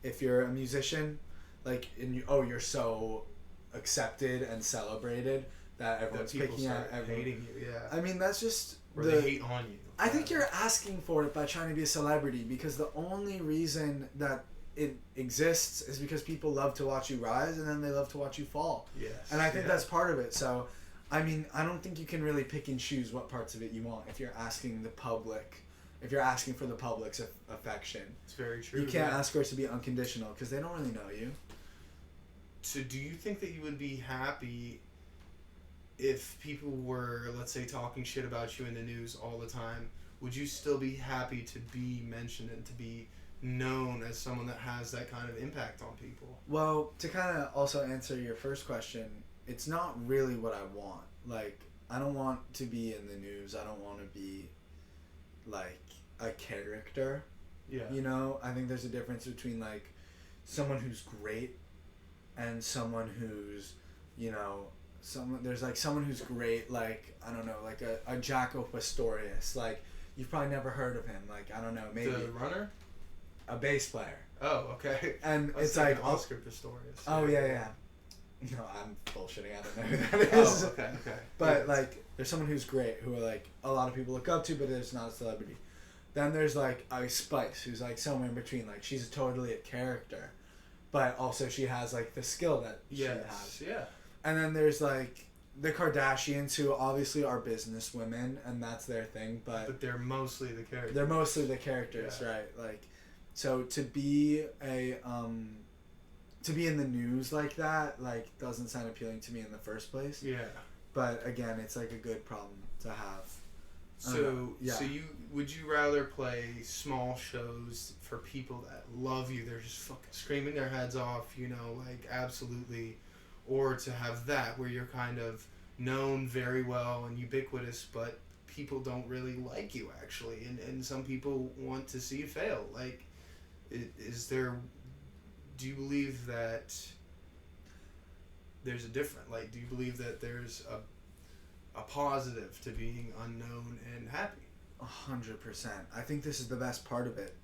if you're a musician, like, you're so accepted and celebrated that everyone's picking at hating you. Yeah. I mean, that's just they hate on you. I think you're asking for it by trying to be a celebrity, because the only reason that it exists is because people love to watch you rise, and then they love to watch you fall. Yes. And I think that's part of it. So, I mean, I don't think you can really pick and choose what parts of it you want if you're asking the public. If you're asking for the public's affection. It's very true. You can't ask for it to be unconditional, because they don't really know you. So do you think that you would be happy if people were, let's say, talking shit about you in the news all the time? Would you still be happy to be mentioned and to be known as someone that has that kind of impact on people? Well, to kind of also answer your first question, it's not really what I want. Like, I don't want to be in the news. I don't want to be, like, a character. Yeah. You know, I think there's a difference between, like, someone who's great and someone who's, you know, there's, like, someone who's great, like, I don't know, like a Jaco Pastorius. Like, you've probably never heard of him. Like, I don't know, maybe the runner? A bass player. Oh, okay. And it's like Oscar Pistorius. Oh yeah. No, I'm bullshitting. I don't know who that is. Oh, okay. But like, there's someone who's great, who are like a lot of people look up to, but there's not a celebrity. Then there's like Ice Spice, who's like somewhere in between. Like, she's totally a character, but also she has like the skill that she has. Yeah. And then there's like the Kardashians, who obviously are business women, and that's their thing. But they're mostly the characters. They're mostly the characters, right? Like, so to be to be in the news like that, like, doesn't sound appealing to me in the first place. Yeah. But again, it's like a good problem to have. So would you rather play small shows for people that love you, they're just fucking screaming their heads off, you know, like, absolutely, or to have that where you're kind of known very well and ubiquitous, but people don't really like you actually, and some people want to see you fail. Like, is there? Do you believe that there's a different? Like, do you believe that there's a positive to being unknown and happy? 100%. I think this is the best part of it.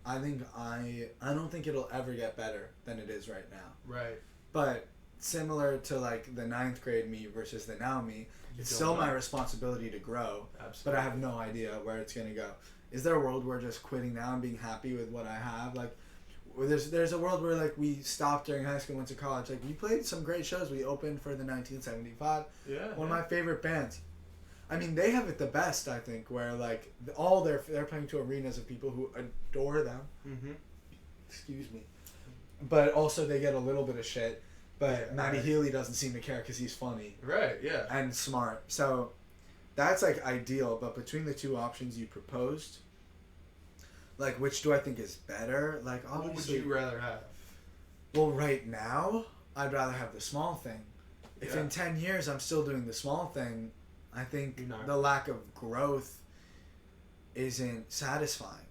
I don't think it'll ever get better than it is right now. Right. But similar to like the 9th grade me versus the now me, it's still my responsibility to grow. Absolutely. But I have no idea where it's gonna go. Is there a world where just quitting now and being happy with what I have? Like, there's a world where like we stopped during high school, went to college. Like, we played some great shows. We opened for the 1975. Yeah. One of my favorite bands. I mean, they have it the best, I think, where like all they're playing to arenas of people who adore them. Mm-hmm. Excuse me. But also they get a little bit of shit. But Yeah, Matty right. Healy doesn't seem to care because he's funny Right. Yeah. and smart. So that's like ideal. But between the two options you proposed, like, which do I think is better? Like, obviously, what would you rather have? well, right now I'd rather have the small thing. If Yeah. in 10 years I'm still doing the small thing, I think You're not. the lack of growth isn't satisfying.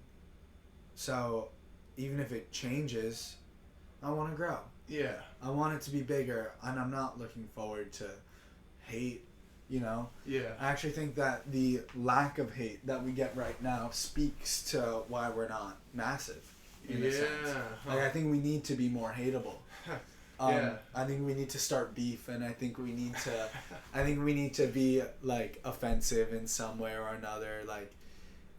So even if it changes, I want to grow. Yeah. I want it to be bigger, and I'm not looking forward to hate, you know? Yeah. I actually think that the lack of hate that we get right now speaks to why we're not massive, in a sense. Huh. Like, I think we need to be more hateable. Yeah. I think we need to start beef, and I think we need to be like offensive in some way or another. Like,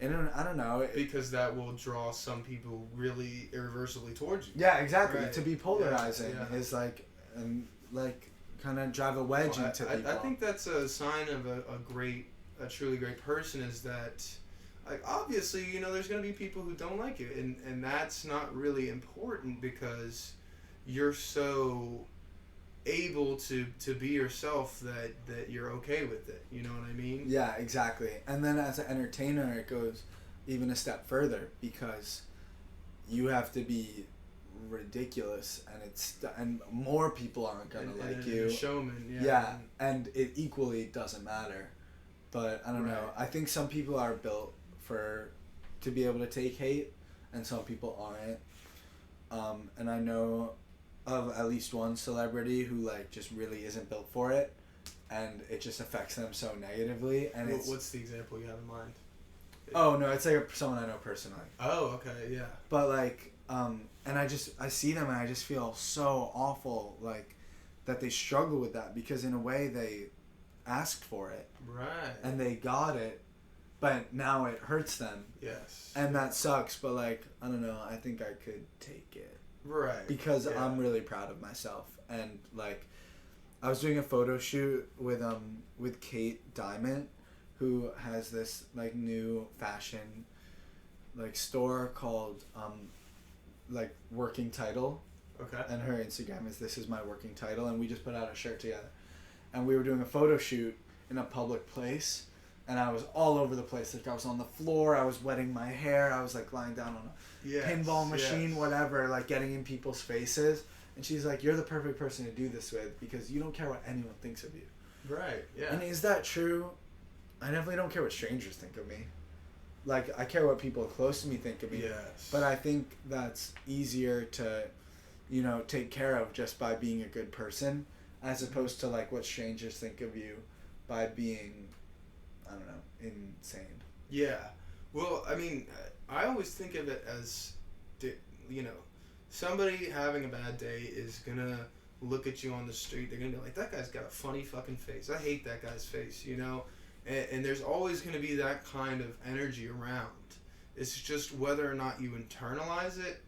I don't know. Because that will draw some people really irreversibly towards you. Yeah, exactly. Right. To be polarizing Yeah. is like, and like kind of drive a wedge Well, into people. I think that's a sign of a truly great person, is that, like, obviously, you know, there's going to be people who don't like you, and that's not really important because you're so able to be yourself that you're okay with it. You know what I mean? Yeah, exactly. And then as an entertainer, it goes even a step further because you have to be ridiculous, and more people aren't gonna like you. A showman, yeah. Yeah, and it equally doesn't matter. But I don't know. Right. I think some people are built to be able to take hate, and some people aren't. And I know of at least one celebrity who like just really isn't built for it, and it just affects them so negatively. And What's the example you have in mind? oh no, it's like someone I know personally. Oh, okay, yeah. But like, and I see them and I just feel so awful, like that they struggle with that because in a way they asked for it Right. and they got it, but now it hurts them. Yes. And that sucks. But like, I don't know. I think I could take it. Right. Because yeah. I'm really proud of myself, and like I was doing a photo shoot with Kate Diamond, who has this like new fashion like store called like Working Title, Okay. and her Instagram is This Is My Working Title, and we just put out a shirt together, and we were doing a photo shoot in a public place, and I was all over the place. Like I was on the floor, I was wetting my hair, I was like lying down on a pinball machine, whatever, like getting in people's faces. And she's like, you're the perfect person to do this with because you don't care what anyone thinks of you. Right, yeah. And is that true? I definitely don't care what strangers think of me. Like, I care what people close to me think of me. Yes. But I think that's easier to, you know, take care of just by being a good person as opposed to, like, what strangers think of you by being, I don't know, insane. Yeah. Well, I mean, I always think of it as, you know, somebody having a bad day is gonna look at you on the street. They're gonna be like, that guy's got a funny fucking face. I hate that guy's face, you know? And there's always gonna be that kind of energy around. It's just whether or not you internalize it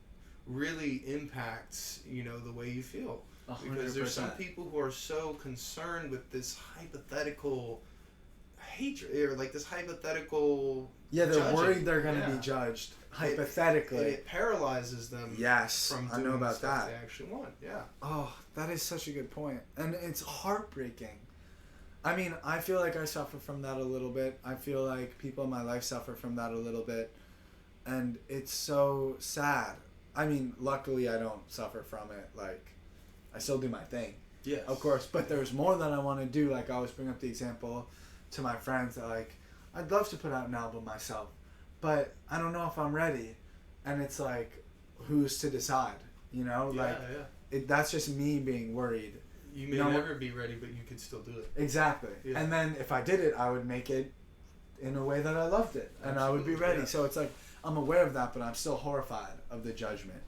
really impacts, you know, the way you feel. 100%. Because there's some people who are so concerned with this hypothetical hatred, or like this hypothetical Yeah, they're judging. worried they're going to Yeah. be judged, hypothetically. It paralyzes them. Yes, from I doing know the about stuff that. they actually want. Yeah. Oh, that is such a good point. And it's heartbreaking. I mean, I feel like I suffer from that a little bit. I feel like people in my life suffer from that a little bit. And it's so sad. I mean, luckily I don't suffer from it. Like, I still do my thing. Yes. Of course. But there's more that I want to do. Like, I always bring up the example to my friends that, like, I'd love to put out an album myself, but I don't know if I'm ready. And it's like, who's to decide? You know, that's just me being worried. You may never be ready, but you could still do it. Exactly. Yeah. And then if I did it, I would make it in a way that I loved it, and I would be ready. Yeah. So it's like, I'm aware of that, but I'm still horrified of the judgment.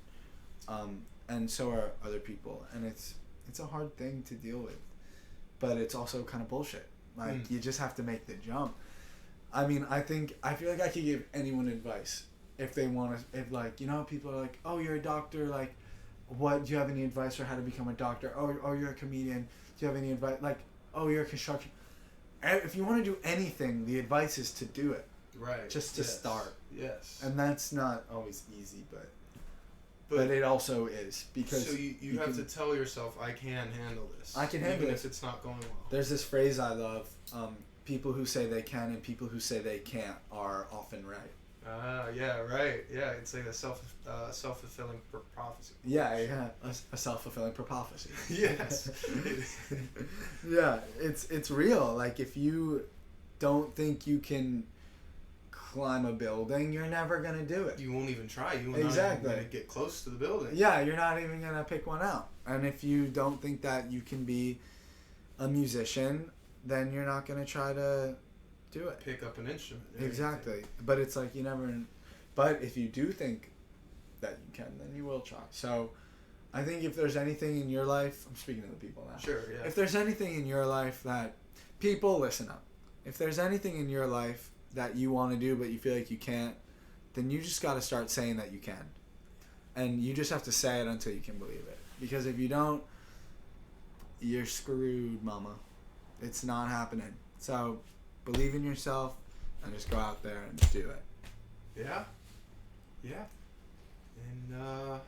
And so are other people, and it's a hard thing to deal with, but it's also kind of bullshit. Like, you just have to make the jump. I mean, I feel like I could give anyone advice if they want to, if like, you know, people are like, oh, you're a doctor, like, what, do you have any advice for how to become a doctor? Oh, you're a comedian, do you have any advice? Like, oh, you're a construction. If you want to do anything, the advice is to do it. Right. Just to start. Yes. And that's not always easy, but it also is, because so you have to tell yourself, I can handle this. I can handle it even if it's not going well. There's this phrase I love, people who say they can and people who say they can't are often right. Yeah, right. Yeah, it's like a self-fulfilling prophecy. Yeah, a self-fulfilling prophecy. Yes. Yeah, it's real. Like, if you don't think you can climb a building, you're never gonna do it. You won't even try. You won't exactly even get close to the building. Yeah, you're not even gonna pick one out. And if you don't think that you can be a musician, then you're not gonna try to do it. Pick up an instrument. Exactly. But it's like, you never. But if you do think that you can, then you will try. So I think if there's anything in your life, I'm speaking to the people now. Sure, yeah. If there's anything in your life that, people, listen up. If there's anything in your life that you want to do but you feel like you can't, then you just got to start saying that you can. And you just have to say it until you can believe it. Because if you don't, you're screwed, mama. It's not happening. So believe in yourself and just go out there and do it. Yeah. Yeah. And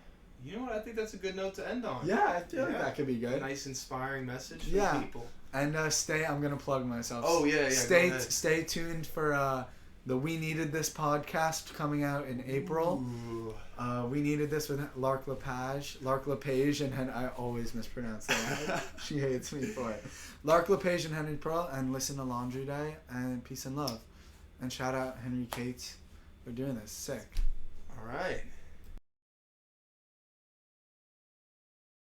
you know what? I think that's a good note to end on. Yeah, I feel like that could be good. A nice, inspiring message for people. And I'm going to plug myself. Oh, yeah. Stay tuned for the We Needed This podcast coming out in April. We Needed This with Lark Lepage, and I always mispronounce that. She hates me for it. Lark Lepage and Henry Pearl, and listen to Laundry Day, and peace and love. And shout out Henry Cates for doing this. Sick. All right.